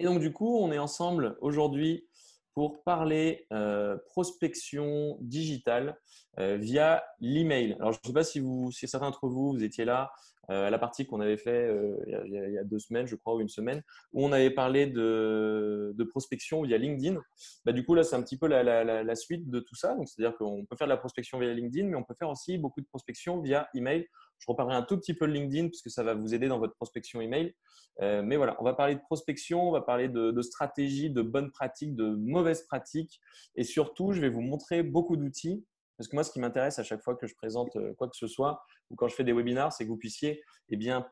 Et donc, du coup, on est ensemble aujourd'hui pour parler prospection digitale via l'email. Alors, je ne sais pas si certains d'entre vous, vous étiez là à la partie qu'on avait fait il y a 2 semaines, je crois, ou une semaine, où on avait parlé de prospection via LinkedIn. Du coup, là, c'est un petit peu la suite de tout ça. Donc, c'est-à-dire qu'on peut faire de la prospection via LinkedIn, mais on peut faire aussi beaucoup de prospection via email. Je reparlerai un tout petit peu de LinkedIn parce que ça va vous aider dans votre prospection email. Mais voilà, on va parler de prospection, on va parler de stratégie, de bonnes pratiques, de mauvaises pratiques. Et surtout, je vais vous montrer beaucoup d'outils. Parce que moi, ce qui m'intéresse à chaque fois que je présente quoi que ce soit ou quand je fais des webinars, c'est que vous puissiez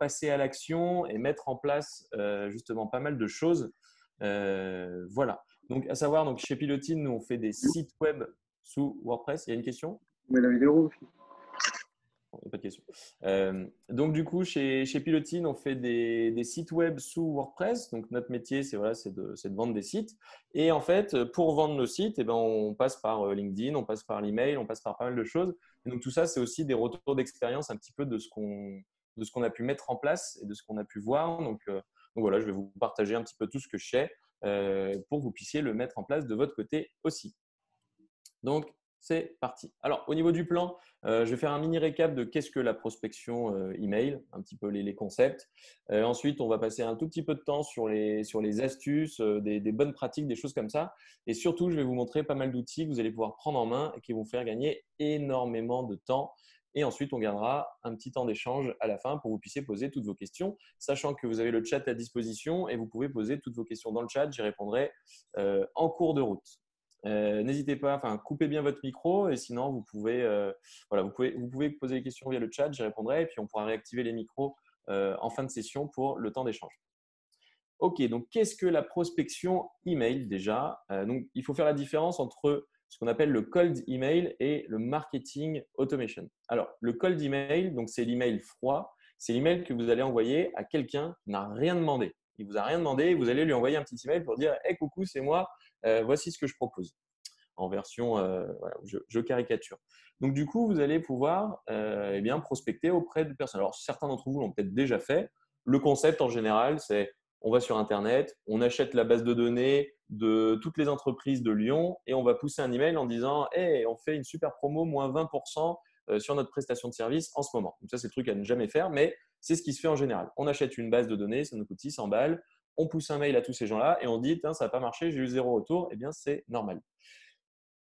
passer à l'action et mettre en place justement pas mal de choses. Voilà. Donc, à savoir, donc, chez Pilotine, nous, on fait des sites web sous WordPress. Il y a une question? Mais la vidéo aussi. Bon, il n'y a pas de question. Donc, du coup, chez Pilotine, on fait des sites web sous WordPress. Donc, notre métier, c'est de vendre des sites. Et en fait, pour vendre nos sites, on passe par LinkedIn, on passe par l'email, on passe par pas mal de choses. Et donc, tout ça, c'est aussi des retours d'expérience un petit peu de ce qu'on a pu mettre en place et de ce qu'on a pu voir. Donc, voilà, je vais vous partager un petit peu tout ce que je sais pour que vous puissiez le mettre en place de votre côté aussi. Donc, c'est parti. Alors, au niveau du plan, je vais faire un mini récap de qu'est-ce que la prospection email, un petit peu les concepts. Ensuite, on va passer un tout petit peu de temps sur les astuces, des bonnes pratiques, des choses comme ça. Et surtout, je vais vous montrer pas mal d'outils que vous allez pouvoir prendre en main et qui vont vous faire gagner énormément de temps. Et ensuite, on gardera un petit temps d'échange à la fin pour que vous puissiez poser toutes vos questions, sachant que vous avez le chat à disposition et vous pouvez poser toutes vos questions dans le chat. J'y répondrai en cours de route. N'hésitez pas, coupez bien votre micro et sinon vous pouvez poser des questions via le chat, j'y répondrai et puis on pourra réactiver les micros en fin de session pour le temps d'échange. Ok, donc qu'est-ce que la prospection email déjà? Donc il faut faire la différence entre ce qu'on appelle le cold email et le marketing automation. Alors le cold email, donc c'est l'email froid, c'est l'email que vous allez envoyer à quelqu'un qui n'a rien demandé. Il vous a rien demandé, vous allez lui envoyer un petit email pour dire hey, coucou, c'est moi, voici ce que je propose en version, voilà, je caricature. Donc, du coup, vous allez pouvoir prospecter auprès de personnes. Alors, certains d'entre vous l'ont peut-être déjà fait. Le concept, en général, c'est on va sur Internet, on achète la base de données de toutes les entreprises de Lyon et on va pousser un email en disant hey, on fait une super promo, moins 20% sur notre prestation de service en ce moment. Donc, ça, c'est le truc à ne jamais faire, mais c'est ce qui se fait en général. On achète une base de données, ça nous coûte 600 balles. On pousse un mail à tous ces gens-là et on dit ça n'a pas marché, j'ai eu 0 retour. Eh bien, c'est normal.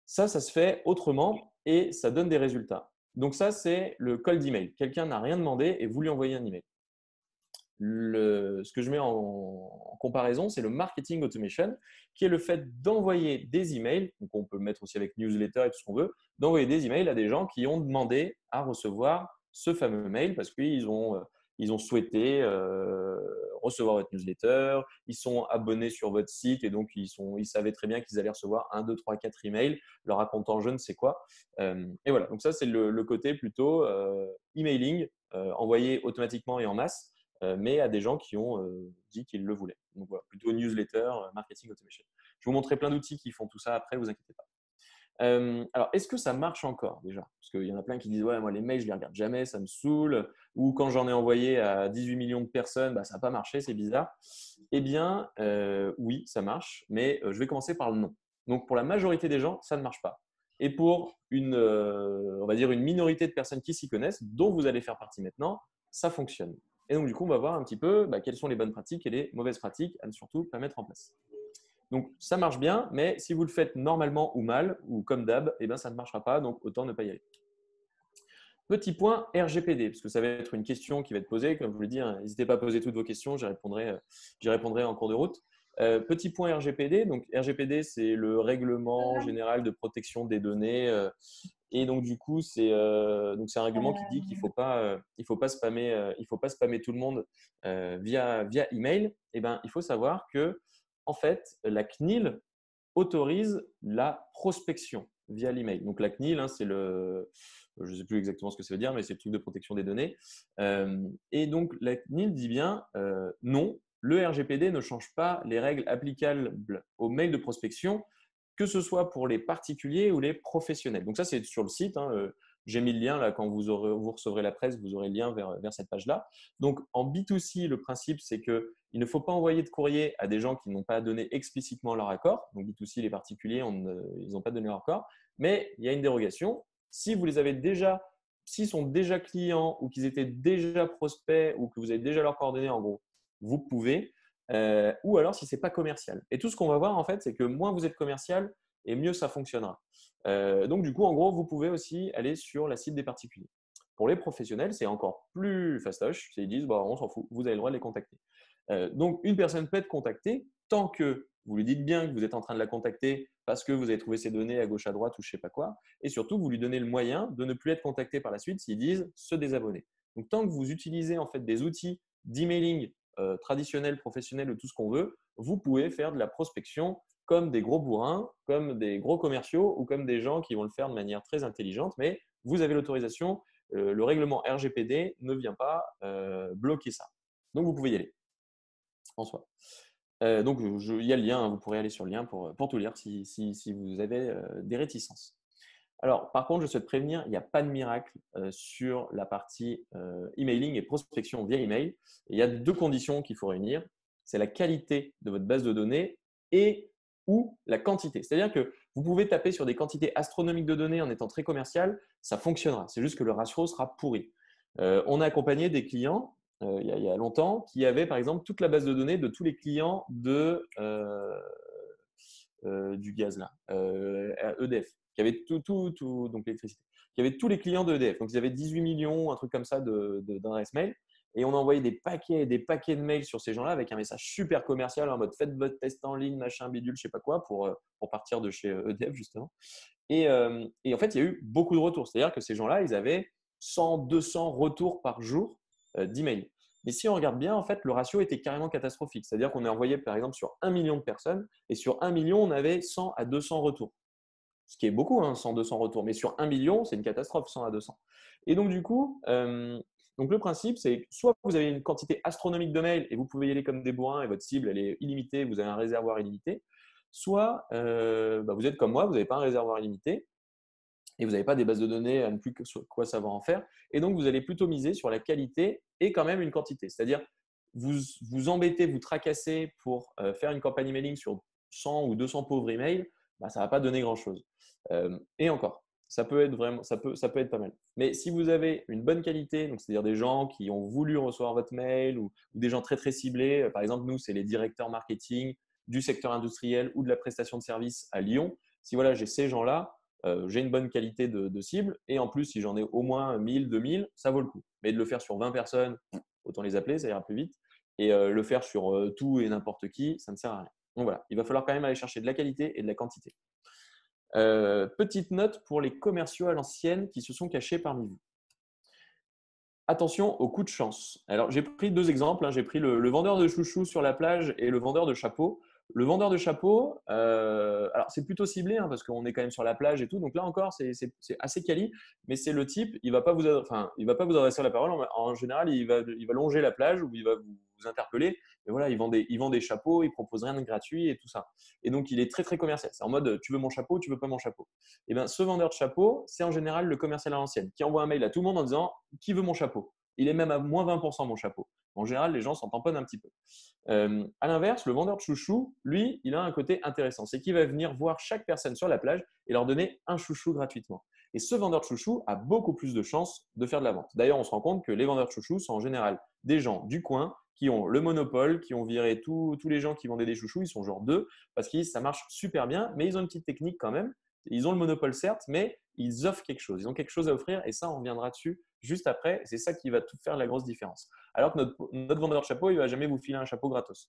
Ça se fait autrement et ça donne des résultats. Donc ça, c'est le cold email. Quelqu'un n'a rien demandé et vous lui envoyez un email. Ce que je mets en comparaison, c'est le marketing automation, qui est le fait d'envoyer des emails, donc on peut le mettre aussi avec newsletter et tout ce qu'on veut, d'envoyer des emails à des gens qui ont demandé à recevoir ce fameux mail parce qu'ils ont souhaité recevoir votre newsletter, ils sont abonnés sur votre site et donc ils savaient très bien qu'ils allaient recevoir 1, 2, 3, 4 emails leur racontant je ne sais quoi. Et voilà, donc ça c'est le côté plutôt emailing, envoyé automatiquement et en masse mais à des gens qui ont dit qu'ils le voulaient. Donc voilà, plutôt newsletter, marketing automation. Je vais vous montrer plein d'outils qui font tout ça après, ne vous inquiétez pas. Alors, est-ce que ça marche encore déjà? Parce qu'il y en a plein qui disent ouais, moi les mails, je ne les regarde jamais, ça me saoule. Ou quand j'en ai envoyé à 18 millions de personnes, ça n'a pas marché, c'est bizarre. Eh bien, oui, ça marche, mais je vais commencer par le non. Donc, pour la majorité des gens, ça ne marche pas. Et pour on va dire une minorité de personnes qui s'y connaissent, dont vous allez faire partie maintenant, ça fonctionne. Et donc, du coup, on va voir un petit peu quelles sont les bonnes pratiques et les mauvaises pratiques à ne surtout pas mettre en place. Donc, ça marche bien, mais si vous le faites normalement ou mal, ou comme d'hab, ça ne marchera pas, donc autant ne pas y aller. Petit point RGPD, parce que ça va être une question qui va être posée. Comme je vous l'ai dit, n'hésitez pas à poser toutes vos questions, j'y répondrai en cours de route. Petit point RGPD. Donc, RGPD, c'est le règlement général de protection des données. Et donc, du coup, c'est un règlement qui dit qu'il faut pas spammer tout le monde via email. Il faut savoir que, en fait, la CNIL autorise la prospection via l'email. Donc, la CNIL, je ne sais plus exactement ce que ça veut dire, mais c'est le truc de protection des données. Et donc, la CNIL dit bien non, le RGPD ne change pas les règles applicables aux mails de prospection, que ce soit pour les particuliers ou les professionnels. Donc, ça, c'est sur le site. J'ai mis le lien là quand vous recevrez la presse, vous aurez le lien vers cette page-là. Donc, en B2C, le principe, c'est que Il ne faut pas envoyer de courrier à des gens qui n'ont pas donné explicitement leur accord. Donc, B2C, les particuliers, ils n'ont pas donné leur accord. Mais il y a une dérogation. Si vous les avez déjà, s'ils sont déjà clients ou qu'ils étaient déjà prospects ou que vous avez déjà leurs coordonnées, en gros, vous pouvez. Ou alors si ce n'est pas commercial. Et tout ce qu'on va voir, en fait, c'est que moins vous êtes commercial et mieux ça fonctionnera. Donc, du coup, en gros, vous pouvez aussi aller sur la cible des particuliers. Pour les professionnels, c'est encore plus fastoche. Ils disent, bah, on s'en fout, vous avez le droit de les contacter. Donc, une personne peut être contactée tant que vous lui dites bien que vous êtes en train de la contacter parce que vous avez trouvé ses données à gauche, à droite ou je ne sais pas quoi. Et surtout, vous lui donnez le moyen de ne plus être contacté par la suite s'ils disent se désabonner. Donc, tant que vous utilisez en fait des outils d'emailing traditionnels, professionnels, tout ce qu'on veut, vous pouvez faire de la prospection comme des gros bourrins, comme des gros commerciaux ou comme des gens qui vont le faire de manière très intelligente. Mais vous avez l'autorisation. Le règlement RGPD ne vient pas bloquer ça. Donc, vous pouvez y aller en soi. Donc, il y a le lien, hein, vous pourrez aller sur le lien pour tout lire si vous avez des réticences. Alors, par contre, je souhaite prévenir, il n'y a pas de miracle sur la partie emailing et prospection via email. Il y a deux conditions qu'il faut réunir. C'est la qualité de votre base de données et ou la quantité. C'est-à-dire que vous pouvez taper sur des quantités astronomiques de données en étant très commercial, ça fonctionnera. C'est juste que le ratio sera pourri. On a accompagné des clients il y a longtemps qui avaient par exemple toute la base de données de tous les clients du gaz là, EDF, qui avait donc l'électricité, qui avait tous les clients de EDF. Donc ils avaient 18 millions, un truc comme ça d'adresses mail. Et on a envoyé des paquets et des paquets de mails sur ces gens-là avec un message super commercial en mode faites votre test en ligne, machin, bidule, je sais pas quoi, pour partir de chez EDF justement. Et en fait, il y a eu beaucoup de retours. C'est-à-dire que ces gens-là, ils avaient 100, 200 retours par jour d'emails. Mais si on regarde bien, en fait, le ratio était carrément catastrophique. C'est-à-dire qu'on est envoyé, par exemple, sur 1 million de personnes et sur 1 million, on avait 100 à 200 retours. Ce qui est beaucoup, hein, 100, 200 retours. Mais sur 1 million, c'est une catastrophe, 100 à 200. Et donc, du coup, donc le principe, c'est soit vous avez une quantité astronomique de mails et vous pouvez y aller comme des bourrins et votre cible, elle est illimitée, vous avez un réservoir illimité. Soit vous êtes comme moi, vous n'avez pas un réservoir illimité et vous n'avez pas des bases de données à ne plus quoi savoir en faire. Et donc, vous allez plutôt miser sur la qualité et quand même une quantité. C'est-à-dire, vous embêtez, vous tracassez pour faire une campagne emailing sur 100 ou 200 pauvres emails, bah, ça ne va pas donner grand-chose. Et encore, ça peut être pas mal. Mais si vous avez une bonne qualité, donc c'est-à-dire des gens qui ont voulu recevoir votre mail ou des gens très très ciblés, par exemple, nous, c'est les directeurs marketing du secteur industriel ou de la prestation de services à Lyon. Si voilà, j'ai ces gens-là, j'ai une bonne qualité de cible et en plus, si j'en ai au moins 1000, 2000, ça vaut le coup. Mais de le faire sur 20 personnes, autant les appeler, ça ira plus vite. Et le faire sur tout et n'importe qui, ça ne sert à rien. Donc voilà, il va falloir quand même aller chercher de la qualité et de la quantité. Petite note pour les commerciaux à l'ancienne qui se sont cachés parmi vous. Attention au coup de chance. Alors, j'ai pris deux exemples, hein. J'ai pris le vendeur de chouchous sur la plage et le vendeur de chapeaux. Le vendeur de chapeaux, alors c'est plutôt ciblé hein, parce qu'on est quand même sur la plage et tout. Donc là encore, c'est assez quali, mais c'est le type, il ne va pas vous adresser la parole. En général, il va longer la plage ou il va vous interpeller. Et voilà, il vend des chapeaux, il propose rien de gratuit et tout ça. Et donc, il est très, très commercial. C'est en mode, tu veux mon chapeau, tu veux pas mon chapeau. Et bien, ce vendeur de chapeau, c'est en général le commercial à l'ancienne qui envoie un mail à tout le monde en disant qui veut mon chapeau. Il est même à moins 20% mon chapeau. En général, les gens s'en tamponnent un petit peu. À l'inverse, le vendeur de chouchou, lui, il a un côté intéressant. C'est qu'il va venir voir chaque personne sur la plage et leur donner un chouchou gratuitement. Et ce vendeur de chouchou a beaucoup plus de chances de faire de la vente. D'ailleurs, on se rend compte que les vendeurs de chouchou sont en général des gens du coin qui ont le monopole, qui ont viré tous les gens qui vendaient des chouchous. Ils sont genre deux parce que ça marche super bien, mais ils ont une petite technique quand même. Ils ont le monopole certes, mais ils offrent quelque chose. Ils ont quelque chose à offrir et ça, on reviendra dessus juste après. C'est ça qui va tout faire la grosse différence. Alors que notre vendeur de chapeau, il ne va jamais vous filer un chapeau gratos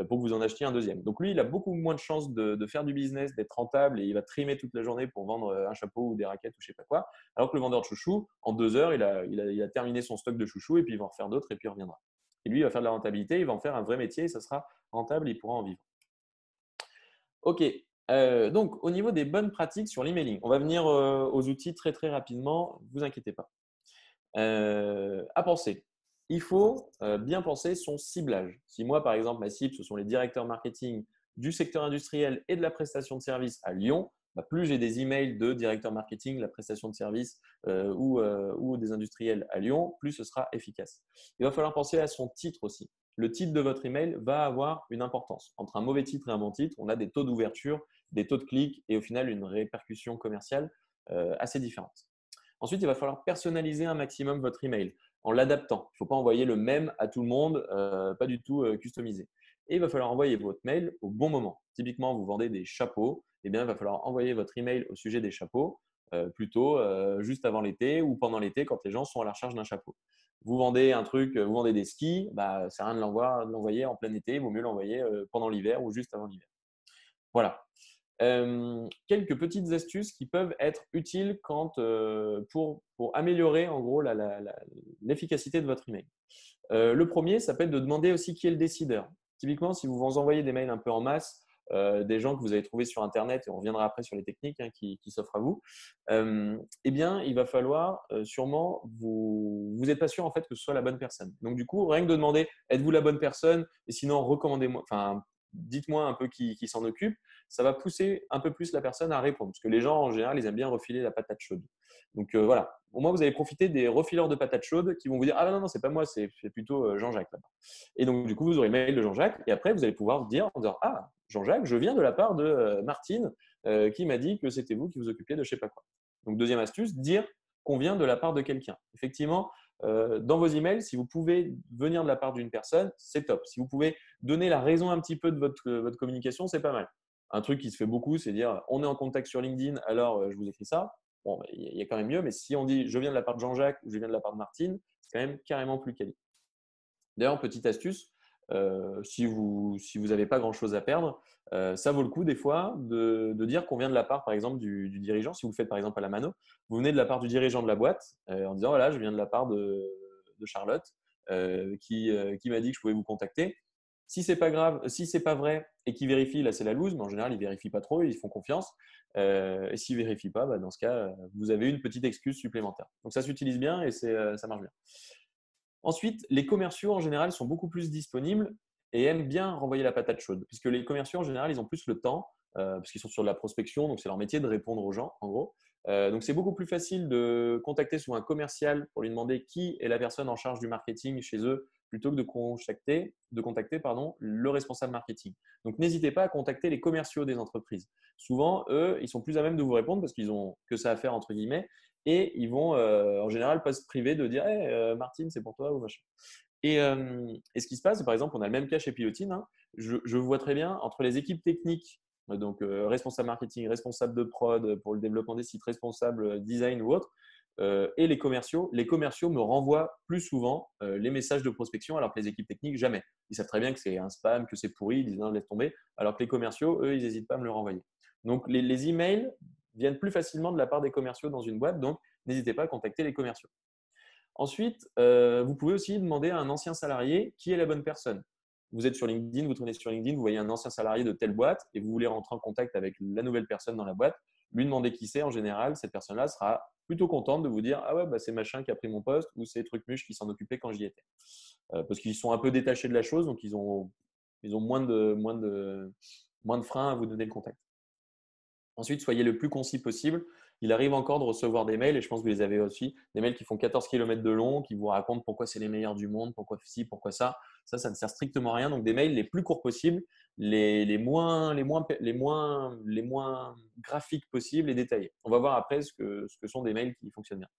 pour que vous en achetiez un deuxième. Donc lui, il a beaucoup moins de chances de faire du business, d'être rentable et il va trimer toute la journée pour vendre un chapeau ou des raquettes ou je ne sais pas quoi. Alors que le vendeur de chouchous, en 2 heures, il a terminé son stock de chouchous et puis il va en refaire d'autres et puis il reviendra. Et lui, il va faire de la rentabilité, il va en faire un vrai métier et ça sera rentable et il pourra en vivre. Ok, donc au niveau des bonnes pratiques sur l'emailing, on va venir aux outils très très rapidement, ne vous inquiétez pas. À penser, il faut bien penser son ciblage. Si moi, par exemple, ma cible, ce sont les directeurs marketing du secteur industriel et de la prestation de services à Lyon, bah, plus j'ai des emails de directeurs marketing, la prestation de services ou des industriels à Lyon, plus ce sera efficace. Il va falloir penser à son titre aussi. le titre de votre email va avoir une importance. Entre un mauvais titre et un bon titre, on a des taux d'ouverture, des taux de clics et au final une répercussion commerciale assez différente. Ensuite, il va falloir personnaliser un maximum votre email en l'adaptant. Il ne faut pas envoyer le même à tout le monde, pas du tout customisé. Et il va falloir envoyer votre mail au bon moment. Typiquement, vous vendez des chapeaux, eh bien, il va falloir envoyer votre email au sujet des chapeaux plutôt juste avant l'été ou pendant l'été quand les gens sont à la recherche d'un chapeau. Vous vendez un truc, vous vendez des skis, bah, c'est rien de l'envoyer en plein été, il vaut mieux l'envoyer pendant l'hiver ou juste avant l'hiver. Voilà. Quelques petites astuces qui peuvent être utiles pour améliorer en gros l'efficacité de votre email. Le premier, ça peut être de demander aussi qui est le décideur. Typiquement, si vous vous envoyez des mails un peu en masse, des gens que vous avez trouvés sur Internet, et on reviendra après sur les techniques qui s'offrent à vous, eh bien, il va falloir sûrement, vous n'êtes pas sûr en fait que ce soit la bonne personne. Donc, du coup, rien que de demander, êtes-vous la bonne personne? Et sinon, recommandez-moi, enfin, dites-moi un peu qui s'en occupe, ça va pousser un peu plus la personne à répondre. Parce que les gens, en général, ils aiment bien refiler la patate chaude. Donc voilà, au moins vous allez profiter des refileurs de patates chaudes qui vont vous dire ah non, non, c'est pas moi, c'est plutôt Jean-Jacques là-bas. Et donc du coup, vous aurez le mail de Jean-Jacques et après, vous allez pouvoir vous dire en disant ah, Jean-Jacques, je viens de la part de Martine qui m'a dit que c'était vous qui vous occupiez de je sais pas quoi. Donc deuxième astuce, dire qu'on vient de la part de quelqu'un. Effectivement, dans vos emails, si vous pouvez venir de la part d'une personne, c'est top. Si vous pouvez donner la raison un petit peu de votre communication, c'est pas mal. Un truc qui se fait beaucoup, c'est dire on est en contact sur LinkedIn, alors je vous écris ça. Bon, il y a quand même mieux, mais si on dit je viens de la part de Jean-Jacques ou je viens de la part de Martine, c'est quand même carrément plus quali. D'ailleurs, petite astuce, si vous n'avez pas grand-chose à perdre, ça vaut le coup des fois de dire qu'on vient de la part, par exemple, du dirigeant. Si vous le faites, par exemple, à la mano, vous venez de la part du dirigeant de la boîte en disant voilà, je viens de la part de Charlotte qui m'a dit que je pouvais vous contacter. Si c'est pas grave, si c'est pas vrai et qu'il vérifie, là c'est la loose, mais en général ils vérifient pas trop, ils font confiance. Et s'ils vérifient pas, bah, dans ce cas, vous avez une petite excuse supplémentaire. Donc ça s'utilise bien et ça marche bien. Ensuite, les commerciaux en général sont beaucoup plus disponibles et aiment bien renvoyer la patate chaude, puisque les commerciaux en général ils ont plus le temps, parce qu'ils sont sur de la prospection, donc c'est leur métier de répondre aux gens en gros. Donc c'est beaucoup plus facile de contacter souvent un commercial pour lui demander qui est la personne en charge du marketing chez eux plutôt que de contacter le responsable marketing. Donc n'hésitez pas à contacter les commerciaux des entreprises. Souvent, eux, ils sont plus à même de vous répondre parce qu'ils ont que ça à faire entre guillemets et ils vont en général pas se priver de dire hey, Martine, c'est pour toi ou machin. Et ce qui se passe, par exemple, on a le même cas chez Pilotine. Hein, je vois très bien entre les équipes techniques, donc responsable marketing, responsable de prod pour le développement des sites, responsable design ou autre, et les commerciaux. Les commerciaux me renvoient plus souvent les messages de prospection, alors que les équipes techniques, jamais. Ils savent très bien que c'est un spam, que c'est pourri, ils disent non, laisse tomber. Alors que les commerciaux, eux, ils n'hésitent pas à me le renvoyer. Donc, les emails viennent plus facilement de la part des commerciaux dans une boîte, donc n'hésitez pas à contacter les commerciaux. Ensuite, vous pouvez aussi demander à un ancien salarié qui est la bonne personne. Vous êtes sur LinkedIn, vous tournez sur LinkedIn, vous voyez un ancien salarié de telle boîte et vous voulez rentrer en contact avec la nouvelle personne dans la boîte. Lui demander qui c'est, en général, cette personne-là sera plutôt contente de vous dire ah ouais, bah, c'est machin qui a pris mon poste ou c'est Trucmuche qui s'en occupait quand j'y étais. Parce qu'ils sont un peu détachés de la chose, donc ils ont moins de freins à vous donner le contact. Ensuite, soyez le plus concis possible. Il arrive encore de recevoir des mails, et je pense que vous les avez aussi, des mails qui font 14 km de long, qui vous racontent pourquoi c'est les meilleurs du monde, pourquoi ci, pourquoi ça. Ça ne sert strictement à rien. Donc, des mails les plus courts possibles, les moins graphiques possibles et détaillés. On va voir après ce que sont des mails qui fonctionnent bien.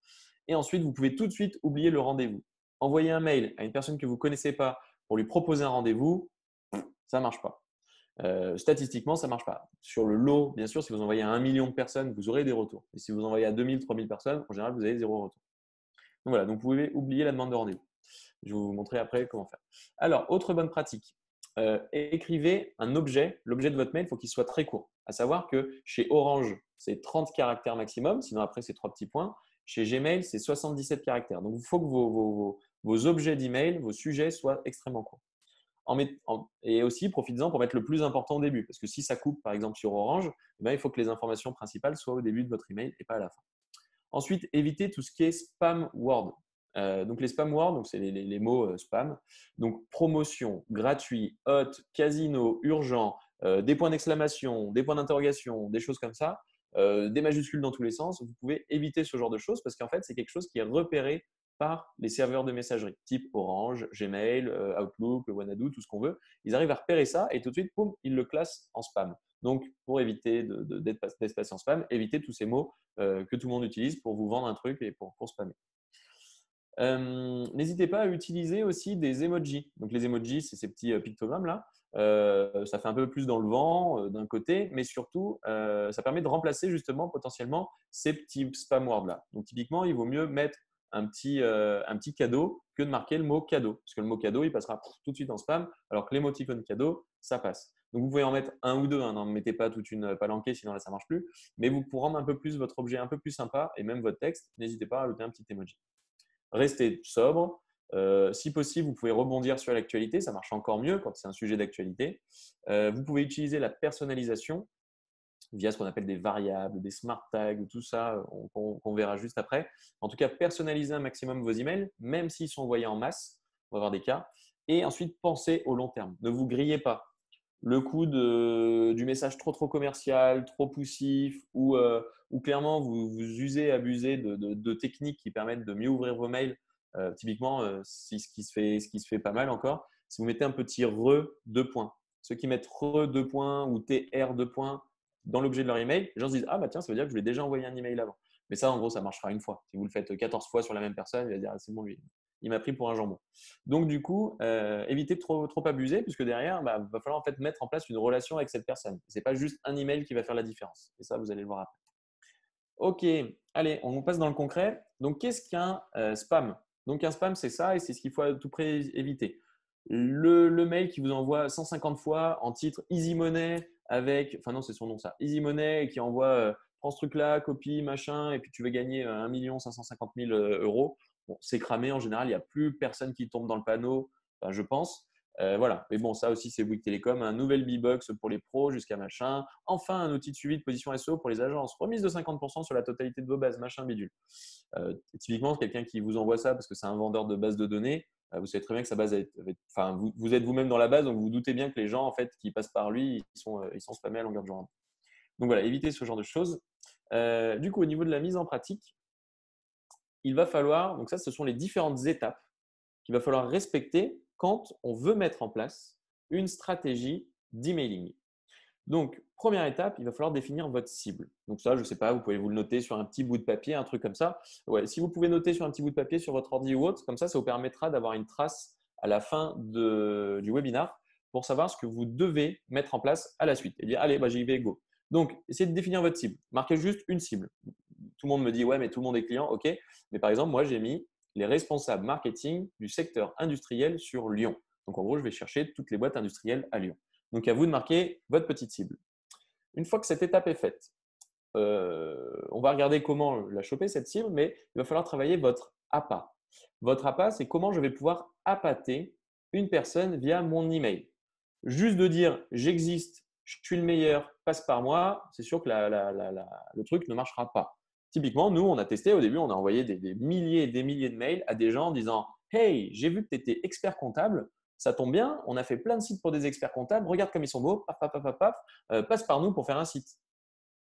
Et ensuite, vous pouvez tout de suite oublier le rendez-vous. Envoyer un mail à une personne que vous ne connaissez pas pour lui proposer un rendez-vous, ça ne marche pas. Statistiquement, ça ne marche pas. Sur le lot, bien sûr, si vous envoyez à 1 million de personnes, vous aurez des retours. Et si vous envoyez à 2000, 3000 personnes, en général, vous avez 0 retour. Donc voilà, donc vous pouvez oublier la demande de rendez-vous. Je vais vous montrer après comment faire. Alors, autre bonne pratique, écrivez un objet. L'objet de votre mail, il faut qu'il soit très court. À savoir que chez Orange, c'est 30 caractères maximum, sinon après, c'est 3 petits points. Chez Gmail, c'est 77 caractères. Donc, il faut que vos objets d'email, vos sujets soient extrêmement courts. Et aussi, profitez-en pour mettre le plus important au début. Parce que si ça coupe, par exemple, sur Orange, il faut que les informations principales soient au début de votre email et pas à la fin. Ensuite, évitez tout ce qui est spam word. Donc, les spam words, c'est les mots spam. Donc, promotion, gratuit, hot, casino, urgent, des points d'exclamation, des points d'interrogation, des choses comme ça, des majuscules dans tous les sens. Vous pouvez éviter ce genre de choses parce qu'en fait, c'est quelque chose qui est repéré par les serveurs de messagerie, type Orange, Gmail, Outlook, Wanadoo, tout ce qu'on veut. Ils arrivent à repérer ça et tout de suite, boum, ils le classent en spam. Donc, pour éviter d'être passé en spam, évitez tous ces mots que tout le monde utilise pour vous vendre un truc et pour spammer. N'hésitez pas à utiliser aussi des emojis. Donc, les emojis, c'est ces petits pictogrammes-là. Ça fait un peu plus dans le vent d'un côté, mais surtout, ça permet de remplacer justement potentiellement ces petits spam words-là. Donc, typiquement, il vaut mieux mettre un petit cadeau que de marquer le mot cadeau. Parce que le mot cadeau, il passera tout de suite en spam, alors que l'émoticône cadeau, ça passe. Donc, vous pouvez en mettre un ou deux. Hein, n'en mettez pas toute une palanquée, sinon là, ça ne marche plus. Mais vous, pour rendre un peu plus votre objet un peu plus sympa et même votre texte, n'hésitez pas à ajouter un petit emoji. Restez sobre. Si possible, vous pouvez rebondir sur l'actualité. Ça marche encore mieux quand c'est un sujet d'actualité. Vous pouvez utiliser la personnalisation via ce qu'on appelle des variables, des smart tags, tout ça qu'on verra juste après. En tout cas, personnalisez un maximum vos emails, même s'ils sont envoyés en masse. On va avoir des cas. Et ensuite, pensez au long terme. Ne vous grillez pas. Le coup du message trop commercial, trop poussif, ou clairement vous usez, abusez de techniques qui permettent de mieux ouvrir vos mails. Typiquement, ce qui se fait pas mal encore, si vous mettez un petit re 2 points. Ceux qui mettent re 2 points ou tr 2 points dans l'objet de leur email, les gens se disent ah bah tiens, ça veut dire que je lui ai déjà envoyé un email avant. Mais ça, en gros, ça marchera une fois. Si vous le faites 14 fois sur la même personne, il va dire ah, c'est bon, lui, il m'a pris pour un jambon. Donc, du coup, évitez de trop abuser, puisque derrière, il va falloir en fait mettre en place une relation avec cette personne. Ce n'est pas juste un email qui va faire la différence. Et ça, vous allez le voir après. Ok, allez, on passe dans le concret. Donc, qu'est-ce qu'un spam? Donc, un spam, c'est ça et c'est ce qu'il faut à tout prix éviter. Le mail qui vous envoie 150 fois en titre Easy Money avec, enfin non, c'est son nom ça, Easy Money et qui envoie prends ce truc-là, copie, machin, et puis tu veux gagner 1 550 000 euros. Bon, c'est cramé en général, il n'y a plus personne qui tombe dans le panneau, enfin, je pense. Voilà, mais bon, ça aussi, c'est Bouygues Télécom. Un nouvel B-Box pour les pros jusqu'à machin. Enfin, un outil de suivi de position SEO pour les agences. Remise de 50% sur la totalité de vos bases, machin, bidule. Typiquement, quelqu'un qui vous envoie ça parce que c'est un vendeur de base de données, vous savez très bien que sa base enfin, vous êtes vous-même dans la base, donc vous vous doutez bien que les gens en fait, qui passent par lui, ils sont spammés à longueur de journée. Donc voilà, évitez ce genre de choses. Du coup, au niveau de la mise en pratique, il va falloir, donc ça, ce sont les différentes étapes qu'il va falloir respecter quand on veut mettre en place une stratégie d'emailing. Donc, première étape, il va falloir définir votre cible. Donc ça, je ne sais pas, vous pouvez vous le noter sur un petit bout de papier, un truc comme ça. Ouais, si vous pouvez noter sur un petit bout de papier sur votre ordi ou autre, comme ça vous permettra d'avoir une trace à la fin du webinar pour savoir ce que vous devez mettre en place à la suite et dire allez, j'y vais, go. Donc, essayez de définir votre cible. Marquez juste une cible. Tout le monde me dit ouais, mais tout le monde est client, ok. Mais par exemple, moi, j'ai mis les responsables marketing du secteur industriel sur Lyon. Donc, en gros, je vais chercher toutes les boîtes industrielles à Lyon. Donc, à vous de marquer votre petite cible. Une fois que cette étape est faite, on va regarder comment la choper, cette cible, mais il va falloir travailler votre appât. Votre appât, c'est comment je vais pouvoir appâter une personne via mon email. Juste de dire j'existe, je suis le meilleur, passe par moi, c'est sûr que le truc ne marchera pas. Typiquement, nous, on a testé au début, on a envoyé des milliers et des milliers de mails à des gens en disant hey, j'ai vu que tu étais expert comptable, ça tombe bien, on a fait plein de sites pour des experts comptables, regarde comme ils sont beaux, paf, paf, paf, paf, paf, passe par nous pour faire un site.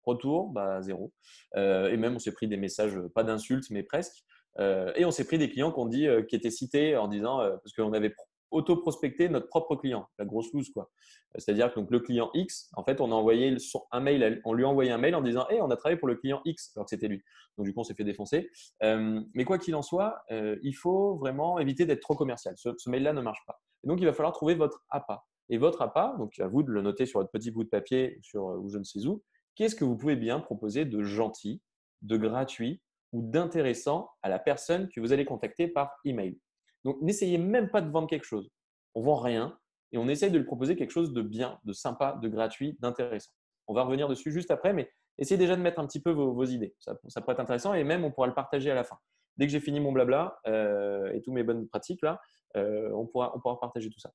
Retour, zéro. Et même, on s'est pris des messages, pas d'insultes, mais presque. Et on s'est pris des clients qui étaient cités en disant, parce qu'on avait auto-prospecté notre propre client, la grosse loose, quoi. C'est-à-dire que donc, le client X, en fait, on lui a envoyé un mail en disant hey, on a travaillé pour le client X, alors que c'était lui. Donc, du coup, on s'est fait défoncer. Mais quoi qu'il en soit, il faut vraiment éviter d'être trop commercial. Ce mail-là ne marche pas. Et donc, il va falloir trouver votre appât. Et votre appât, donc à vous de le noter sur votre petit bout de papier ou je ne sais où, qu'est-ce que vous pouvez bien proposer de gentil, de gratuit ou d'intéressant à la personne que vous allez contacter par email. Donc, n'essayez même pas de vendre quelque chose. On ne vend rien et on essaye de lui proposer quelque chose de bien, de sympa, de gratuit, d'intéressant. On va revenir dessus juste après, mais essayez déjà de mettre un petit peu vos idées. Ça pourrait être intéressant et même on pourra le partager à la fin. Dès que j'ai fini mon blabla et toutes mes bonnes pratiques, là, on pourra partager tout ça.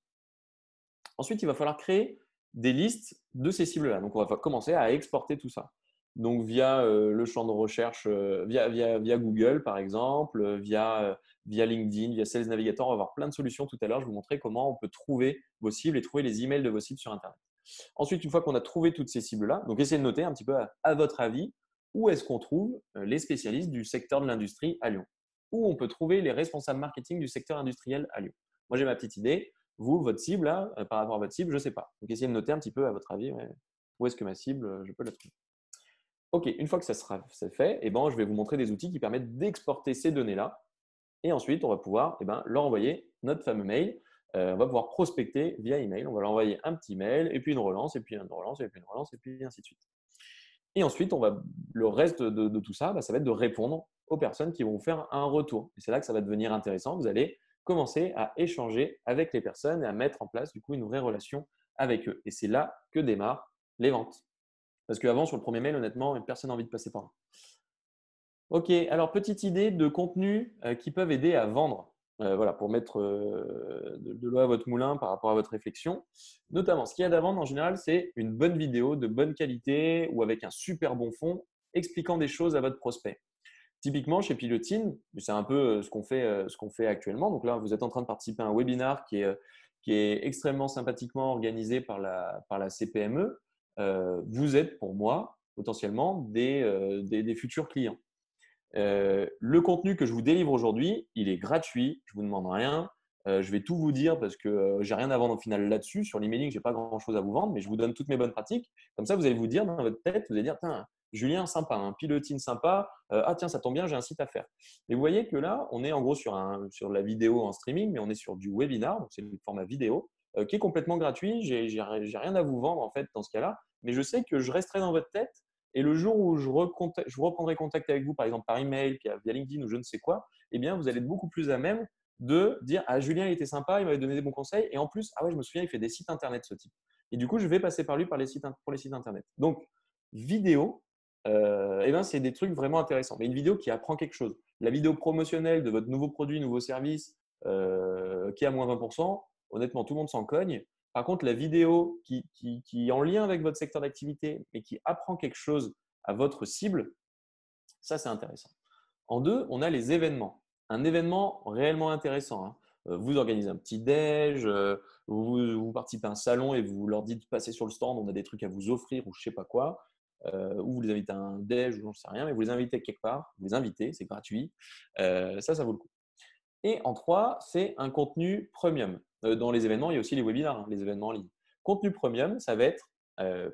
Ensuite, il va falloir créer des listes de ces cibles-là. Donc, on va commencer à exporter tout ça. Donc, via le champ de recherche, via Google, par exemple, via LinkedIn, via Sales Navigator, on va avoir plein de solutions tout à l'heure. Je vais vous montrer comment on peut trouver vos cibles et trouver les emails de vos cibles sur Internet. Ensuite, une fois qu'on a trouvé toutes ces cibles-là, donc essayez de noter un petit peu à votre avis, où est-ce qu'on trouve les spécialistes du secteur de l'industrie à Lyon. où on peut trouver les responsables marketing du secteur industriel à Lyon. Moi, j'ai ma petite idée. Vous, votre cible, là, par rapport à votre cible, je ne sais pas. Donc, essayez de noter un petit peu, à votre avis, ouais, où est-ce que ma cible, je peux la trouver. OK, une fois que ça sera fait, eh ben, je vais vous montrer des outils qui permettent d'exporter ces données-là. Et ensuite, on va pouvoir leur envoyer notre fameux mail. On va pouvoir prospecter via email. On va leur envoyer un petit mail, et puis une relance, et puis une relance, et puis une relance, et puis ainsi de suite. Et ensuite, le reste de tout ça, ça va être de répondre aux personnes qui vont vous faire un retour. Et c'est là que ça va devenir intéressant. Vous allez commencer à échanger avec les personnes et à mettre en place du coup une vraie relation avec eux. Et c'est là que démarrent les ventes. Parce qu'avant, sur le premier mail, honnêtement, personne n'a envie de passer par là. Ok, alors petite idée de contenu qui peuvent aider à vendre. Voilà, pour mettre de l'eau à votre moulin par rapport à votre réflexion. Notamment, ce qu'il y a à vendre en général, c'est une bonne vidéo de bonne qualité ou avec un super bon fond expliquant des choses à votre prospect. Typiquement, chez Pilotine, c'est un peu ce qu'on fait actuellement. Donc là, vous êtes en train de participer à un webinar qui est extrêmement sympathiquement organisé par la CPME. Vous êtes pour moi potentiellement des futurs clients. Le contenu que je vous délivre aujourd'hui, il est gratuit, je ne vous demande rien. Je vais tout vous dire parce que j'ai rien à vendre au final là-dessus. Sur l'emailing, je n'ai pas grand-chose à vous vendre, mais je vous donne toutes mes bonnes pratiques. Comme ça, vous allez vous dire dans votre tête, vous allez dire, tiens, Julien, sympa, un Pilotine sympa. Ah tiens, ça tombe bien, j'ai un site à faire. Mais vous voyez que là, on est en gros sur la vidéo en streaming, mais on est sur du webinar, donc c'est le format vidéo, qui est complètement gratuit. J'ai rien à vous vendre en fait dans ce cas-là, mais je sais que je resterai dans votre tête et le jour où je reprendrai contact avec vous, par exemple par email, via LinkedIn ou je ne sais quoi, eh bien, vous allez être beaucoup plus à même de dire ah, Julien, il était sympa, il m'avait donné des bons conseils. Et en plus, ah ouais, je me souviens, il fait des sites internet, ce type. Et du coup, je vais passer par lui pour les sites internet. Donc, vidéo, eh ben, c'est des trucs vraiment intéressants. Mais une vidéo qui apprend quelque chose. La vidéo promotionnelle de votre nouveau produit, nouveau service, qui est à moins 20%, honnêtement, tout le monde s'en cogne. Par contre, la vidéo qui est en lien avec votre secteur d'activité et qui apprend quelque chose à votre cible, ça, c'est intéressant. En deux, on a les événements. Un événement réellement intéressant, hein. Vous organisez un petit déj, vous participez à un salon et vous leur dites passez sur le stand, on a des trucs à vous offrir ou je ne sais pas quoi. Ou vous les invitez à un déj ou j'en sais rien, mais vous les invitez quelque part, vous les invitez, c'est gratuit. Ça vaut le coup. Et en 3, c'est un contenu premium. Dans les événements, il y a aussi les webinars, hein, les événements en ligne. Contenu premium, ça va être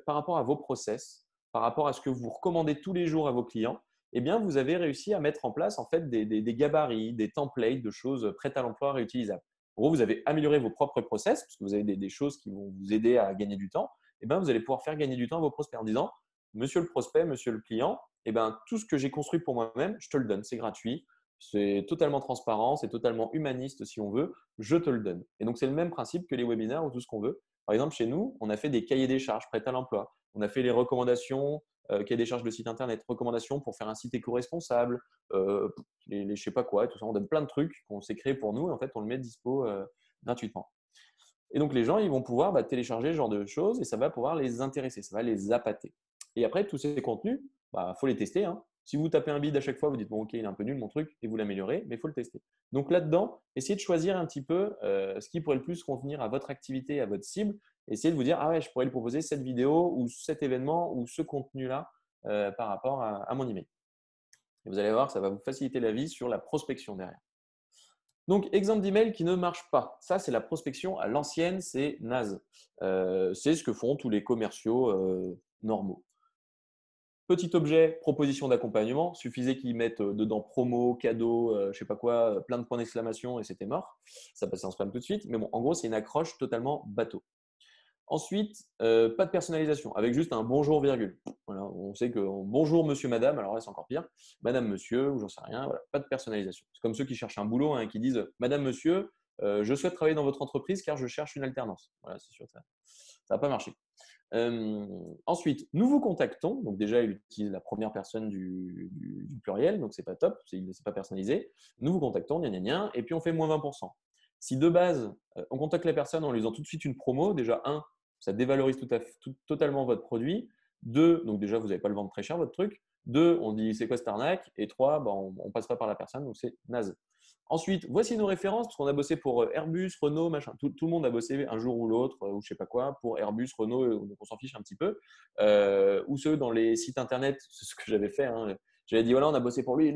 par rapport à vos process, par rapport à ce que vous recommandez tous les jours à vos clients, eh bien, vous avez réussi à mettre en place en fait, des gabarits, des templates de choses prêtes à l'emploi réutilisables. En gros, vous avez amélioré vos propres process, parce que vous avez des choses qui vont vous aider à gagner du temps. Eh bien, vous allez pouvoir faire gagner du temps à vos prospects en disant, monsieur le prospect, monsieur le client, eh bien, tout ce que j'ai construit pour moi-même, je te le donne, c'est gratuit. C'est totalement transparent, c'est totalement humaniste si on veut, je te le donne. Et donc, c'est le même principe que les webinaires ou tout ce qu'on veut. Par exemple, chez nous, on a fait des cahiers des charges prêts à l'emploi. On a fait les recommandations, cahiers des charges de site internet, recommandations pour faire un site éco-responsable, je sais pas quoi, tout ça. On donne plein de trucs qu'on s'est créés pour nous et en fait, on le met dispo gratuitement. Et donc, les gens, ils vont pouvoir télécharger ce genre de choses et ça va pouvoir les intéresser, ça va les appâter. Et après, tous ces contenus, faut les tester, hein. Si vous tapez un bide à chaque fois, vous dites bon, ok, il est un peu nul mon truc et vous l'améliorez, mais il faut le tester. Donc là-dedans, essayez de choisir un petit peu ce qui pourrait le plus convenir à votre activité, à votre cible. Essayez de vous dire ah ouais, je pourrais lui proposer cette vidéo ou cet événement ou ce contenu-là par rapport à mon email. Et vous allez voir que ça va vous faciliter la vie sur la prospection derrière. Donc, exemple d'email qui ne marche pas. Ça, c'est la prospection à l'ancienne, c'est naze. C'est ce que font tous les commerciaux normaux. Petit objet, proposition d'accompagnement. Suffisait qu'ils mettent dedans promo, cadeau, je ne sais pas quoi, plein de points d'exclamation et c'était mort. Ça passait en spam tout de suite. Mais bon, en gros, c'est une accroche totalement bateau. Ensuite, pas de personnalisation, avec juste un bonjour virgule. Voilà, on sait que bonjour monsieur, madame, alors là c'est encore pire. Madame, monsieur, ou j'en sais rien, voilà, pas de personnalisation. C'est comme ceux qui cherchent un boulot hein, qui disent madame, monsieur, je souhaite travailler dans votre entreprise car je cherche une alternance. Voilà, c'est sûr, ça va pas marcher. Ensuite, nous vous contactons. Donc déjà, il utilise la première personne du pluriel, donc c'est pas top, c'est pas personnalisé. Nous vous contactons, gna gna gna, et puis on fait moins 20%. Si de base, on contacte la personne en lui faisant tout de suite une promo, déjà, ça dévalorise totalement votre produit. 2, donc déjà, vous n'allez pas le vendre très cher, votre truc. 2, on dit c'est quoi cette arnaque. Et 3, on ne passe pas par la personne, donc c'est naze. Ensuite, voici nos références, parce qu'on a bossé pour Airbus, Renault, machin. Tout le monde a bossé un jour ou l'autre, ou je sais pas quoi, pour Airbus, Renault, donc on s'en fiche un petit peu. Ou ceux dans les sites internet, c'est ce que j'avais fait. Hein. J'avais dit, voilà, on a bossé pour lui,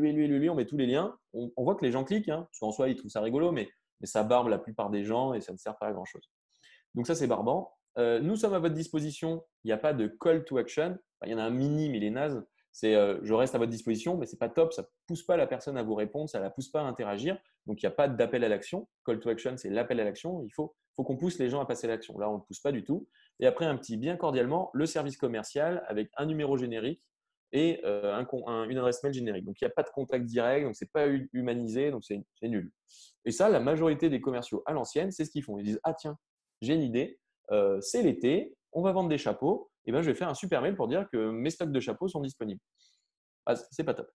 on met tous les liens. On voit que les gens cliquent, hein, parce qu'en soi, ils trouvent ça rigolo, mais ça barbe la plupart des gens et ça ne sert pas à grand-chose. Donc ça, c'est barbant. Nous sommes à votre disposition. Il n'y a pas de call to action. Enfin, il y en a un mini, mais il est naze. C'est je reste à votre disposition, mais ce n'est pas top. Ça ne pousse pas la personne à vous répondre, ça ne la pousse pas à interagir. Donc, il n'y a pas d'appel à l'action. Call to action, c'est l'appel à l'action. Il faut qu'on pousse les gens à passer à l'action. Là, on ne le pousse pas du tout. Et après, un petit bien cordialement, le service commercial avec un numéro générique et une adresse mail générique. Donc, il n'y a pas de contact direct, donc ce n'est pas humanisé, donc c'est nul. Et ça, la majorité des commerciaux à l'ancienne, c'est ce qu'ils font. Ils disent, ah tiens, j'ai une idée, c'est l'été, on va vendre des chapeaux, et ben, je vais faire un super mail pour dire que mes stocks de chapeaux sont disponibles. Ah, c'est pas top.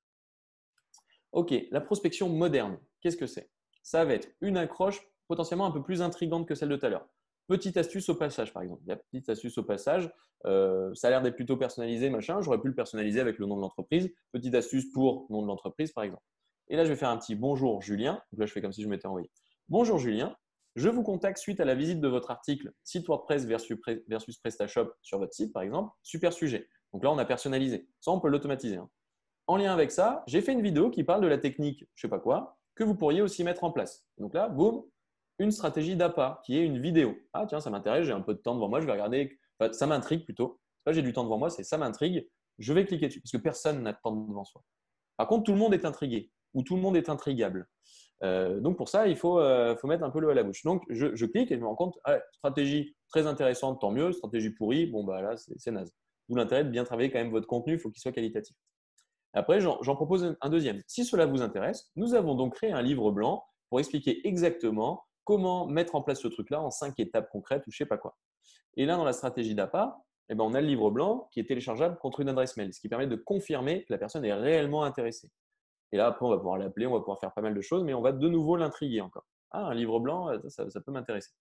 Ok, la prospection moderne, qu'est-ce que c'est? Ça va être une accroche potentiellement un peu plus intrigante que celle de tout à l'heure. Petite astuce au passage, par exemple. La petite astuce au passage, ça a l'air d'être plutôt personnalisé, machin. J'aurais pu le personnaliser avec le nom de l'entreprise. Petite astuce pour nom de l'entreprise, par exemple. Et là, je vais faire un petit bonjour Julien. Donc là, je fais comme si je m'étais envoyé. Bonjour Julien, je vous contacte suite à la visite de votre article site WordPress versus PrestaShop sur votre site, par exemple. Super sujet. Donc là, on a personnalisé. Ça, on peut l'automatiser, hein. En lien avec ça, j'ai fait une vidéo qui parle de la technique, je ne sais pas quoi, que vous pourriez aussi mettre en place. Donc là, boum, une stratégie d'appât qui est une vidéo. Ah tiens, ça m'intéresse, j'ai un peu de temps devant moi, je vais regarder. Enfin, ça m'intrigue plutôt. Là, j'ai du temps devant moi, c'est ça m'intrigue. Je vais cliquer dessus parce que personne n'a de temps devant soi. Par contre, tout le monde est intrigué ou tout le monde est intrigable. Donc pour ça, il faut mettre un peu l'eau à la bouche. Donc je clique et je me rends compte, ah, stratégie très intéressante, tant mieux. Stratégie pourrie, bon bah là c'est naze. D'où l'intérêt de bien travailler quand même votre contenu, il faut qu'il soit qualitatif. Après, j'en propose un deuxième. Si cela vous intéresse, nous avons donc créé un livre blanc pour expliquer exactement comment mettre en place ce truc-là en 5 étapes concrètes ou je ne sais pas quoi. Et là, dans la stratégie d'appât, eh ben, on a le livre blanc qui est téléchargeable contre une adresse mail, ce qui permet de confirmer que la personne est réellement intéressée. Et là, après, on va pouvoir l'appeler, on va pouvoir faire pas mal de choses, mais on va de nouveau l'intriguer encore. Ah, un livre blanc, ça peut m'intéresser.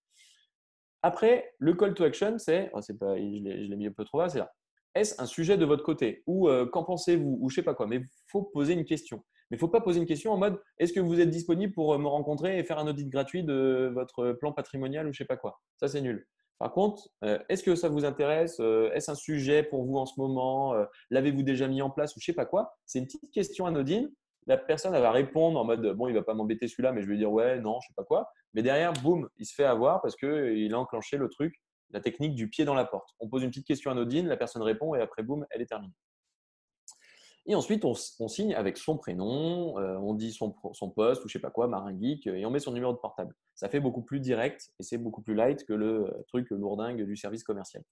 Après, le call to action, je l'ai mis un peu trop bas, c'est là. Est-ce un sujet de votre côté? Ou qu'en pensez-vous? Ou je ne sais pas quoi. Mais il faut poser une question. Mais il ne faut pas poser une question en mode est-ce que vous êtes disponible pour me rencontrer et faire un audit gratuit de votre plan patrimonial ou je ne sais pas quoi. Ça, c'est nul. Par contre, est-ce que ça vous intéresse? Est-ce un sujet pour vous en ce moment? L'avez-vous déjà mis en place ou je ne sais pas quoi? C'est une petite question anodine. La personne, elle va répondre en mode bon, il ne va pas m'embêter celui-là, mais je vais dire ouais, non, je ne sais pas quoi. Mais derrière, boum, il se fait avoir parce qu'il a enclenché le truc, la technique du pied dans la porte. On pose une petite question anodine, la personne répond et après, boum, elle est terminée. Et ensuite, on signe avec son prénom, on dit son poste ou je sais pas quoi, Marin Geek, et on met son numéro de portable. Ça fait beaucoup plus direct et c'est beaucoup plus light que le truc lourdingue du service commercial.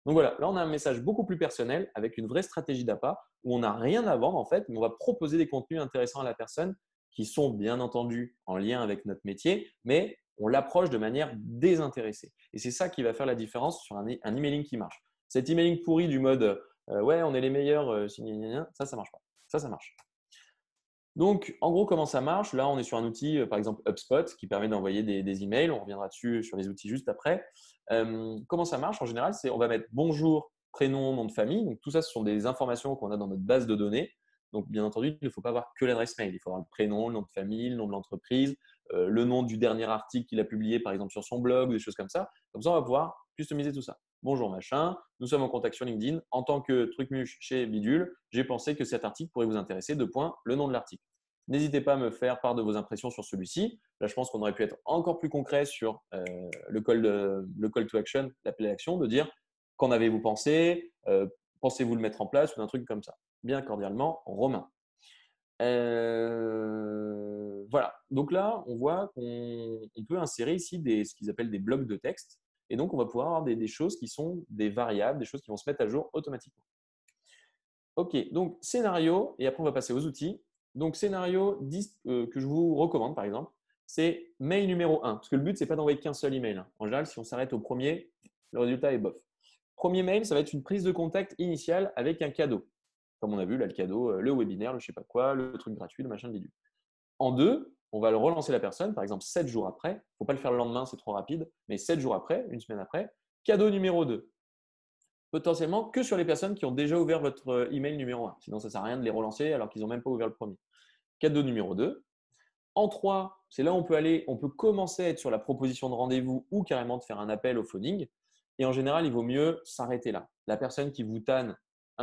Donc voilà, là on a un message beaucoup plus personnel avec une vraie stratégie d'appât où on n'a rien à vendre en fait, mais on va proposer des contenus intéressants à la personne qui sont bien entendu en lien avec notre métier, mais on l'approche de manière désintéressée. Et c'est ça qui va faire la différence sur un emailing qui marche. Cet emailing pourri du mode ouais, on est les meilleurs, ça marche pas. Ça marche. Donc, en gros, comment ça marche? Là, on est sur un outil, par exemple HubSpot, qui permet d'envoyer des emails. On reviendra dessus sur les outils juste après. Comment ça marche? En général, on va mettre bonjour, prénom, nom de famille. Donc, tout ça, ce sont des informations qu'on a dans notre base de données. Donc, bien entendu, il ne faut pas avoir que l'adresse mail. Il faut avoir le prénom, le nom de famille, le nom de l'entreprise, le nom du dernier article qu'il a publié, par exemple, sur son blog, des choses comme ça. Comme ça, on va pouvoir customiser tout ça. Bonjour machin, nous sommes en contact sur LinkedIn. En tant que Trucmuche chez Bidule, j'ai pensé que cet article pourrait vous intéresser. Le nom de l'article. N'hésitez pas à me faire part de vos impressions sur celui-ci. Là, je pense qu'on aurait pu être encore plus concret sur le call to action, l'appel à l'action, de dire qu'en avez-vous pensé, pensez-vous le mettre en place ou un truc comme ça. Bien cordialement, Romain. Voilà. Donc là, on voit qu'on peut insérer ici ce qu'ils appellent des blocs de texte. Et donc, on va pouvoir avoir des choses qui sont des variables, des choses qui vont se mettre à jour automatiquement. OK, donc scénario, et après, on va passer aux outils. Donc, scénario 10 que je vous recommande, par exemple, c'est mail numéro 1. Parce que le but, ce n'est pas d'envoyer qu'un seul email. En général, si on s'arrête au premier, le résultat est bof. Premier mail, ça va être une prise de contact initiale avec un cadeau. Comme on a vu, là, le cadeau, le webinaire, le je ne sais pas quoi, le truc gratuit, le machin de bidule. En deux, on va le relancer la personne, par exemple 7 jours après. Il ne faut pas le faire le lendemain, c'est trop rapide, mais 7 jours après, une semaine après, cadeau numéro 2. Potentiellement que sur les personnes qui ont déjà ouvert votre email numéro 1. Sinon, ça ne sert à rien de les relancer alors qu'ils n'ont même pas ouvert le premier. Cadeau numéro 2. En 3, c'est là où on peut commencer à être sur la proposition de rendez-vous ou carrément de faire un appel au phoning. Et en général, il vaut mieux s'arrêter là. La personne qui vous tanne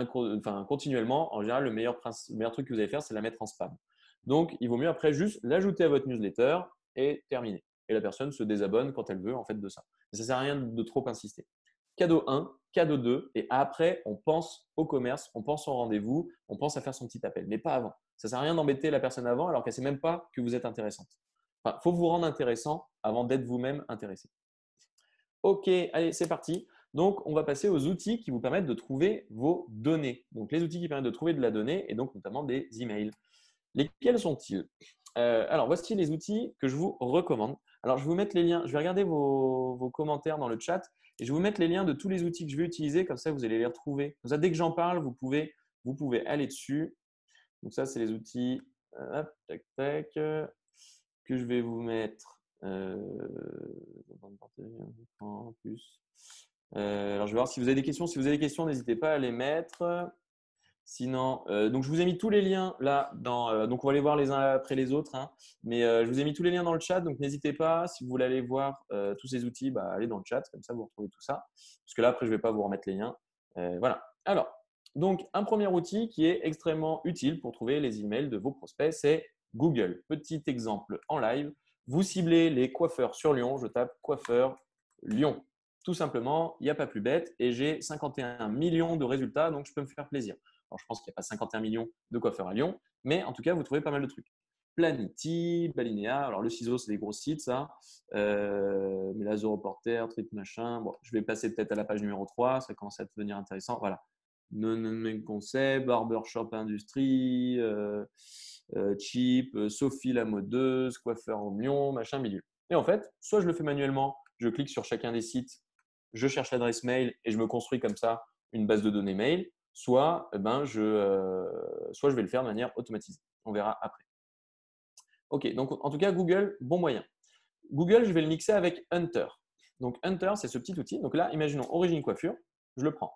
continuellement, en général, le meilleur truc que vous allez faire, c'est la mettre en spam. Donc, il vaut mieux après juste l'ajouter à votre newsletter et terminer. Et la personne se désabonne quand elle veut en fait de ça. Mais ça ne sert à rien de trop insister. Cadeau 1, cadeau 2, et après, on pense au commerce, on pense au rendez-vous, on pense à faire son petit appel, mais pas avant. Ça ne sert à rien d'embêter la personne avant alors qu'elle ne sait même pas que vous êtes intéressante. Il faut vous rendre intéressant avant d'être vous-même intéressé. Ok, allez, c'est parti. Donc, on va passer aux outils qui vous permettent de trouver vos données. Donc, les outils qui permettent de trouver de la donnée et donc notamment des emails. Lesquels sont-ils? Alors, voici les outils que je vous recommande. Alors, je vais vous mettre les liens. Je vais regarder vos commentaires dans le chat et je vais vous mettre les liens de tous les outils que je vais utiliser. Comme ça, vous allez les retrouver. Comme ça, dès que j'en parle, vous pouvez aller dessus. Donc, ça, c'est les outils. Hop, tac, tac, que je vais vous mettre. En plus. Alors, je vais voir si vous avez des questions. Si vous avez des questions, n'hésitez pas à les mettre. Sinon, donc je vous ai mis tous les liens là donc on va les voir les uns après les autres, hein, mais je vous ai mis tous les liens dans le chat, donc n'hésitez pas si vous voulez aller voir tous ces outils, allez dans le chat, comme ça vous retrouvez tout ça. Parce que là après je ne vais pas vous remettre les liens. Voilà. Alors, donc un premier outil qui est extrêmement utile pour trouver les emails de vos prospects, c'est Google. Petit exemple en live, vous ciblez les coiffeurs sur Lyon, je tape coiffeur Lyon. Tout simplement, il n'y a pas plus bête et j'ai 51 millions de résultats, donc je peux me faire plaisir. Alors, je pense qu'il n'y a pas 51 millions de coiffeurs à Lyon, mais en tout cas, vous trouvez pas mal de trucs. Planity, Balinea, alors le ciseau, c'est des gros sites, ça. Mais la Zoro Reporter, Trip Machin. Bon, je vais passer peut-être à la page numéro 3, ça commence à devenir intéressant. Voilà. Non Concept, Barbershop Industrie, Cheap, Sophie la modeuse, Coiffeur au Lyon, machin, milieu. Et en fait, soit je le fais manuellement, je clique sur chacun des sites, je cherche l'adresse mail et je me construis comme ça une base de données mail, soit, soit je vais le faire de manière automatisée. On verra après. Ok, donc en tout cas, Google, bon moyen. Google, je vais le mixer avec Hunter. Donc Hunter, c'est ce petit outil. Donc là, imaginons origine coiffure, je le prends.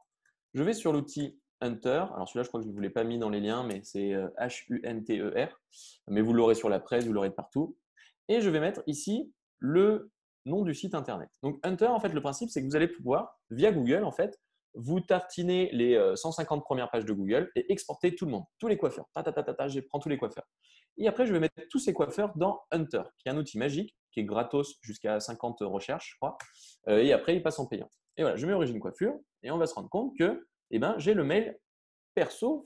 Je vais sur l'outil Hunter. Alors celui-là, je crois que je ne vous l'ai pas mis dans les liens, mais c'est Hunter. Mais vous l'aurez sur la presse, vous l'aurez partout. Et je vais mettre ici le nom du site internet. Donc Hunter, en fait, le principe, c'est que vous allez pouvoir, via Google, en fait, vous tartiner les 150 premières pages de Google et exporter tout le monde, tous les coiffeurs. Je prends tous les coiffeurs. Et après, je vais mettre tous ces coiffeurs dans Hunter, qui est un outil magique, qui est gratos jusqu'à 50 recherches, je crois. Et après, il passe en payant. Et voilà, je mets origine coiffure et on va se rendre compte que j'ai le mail perso,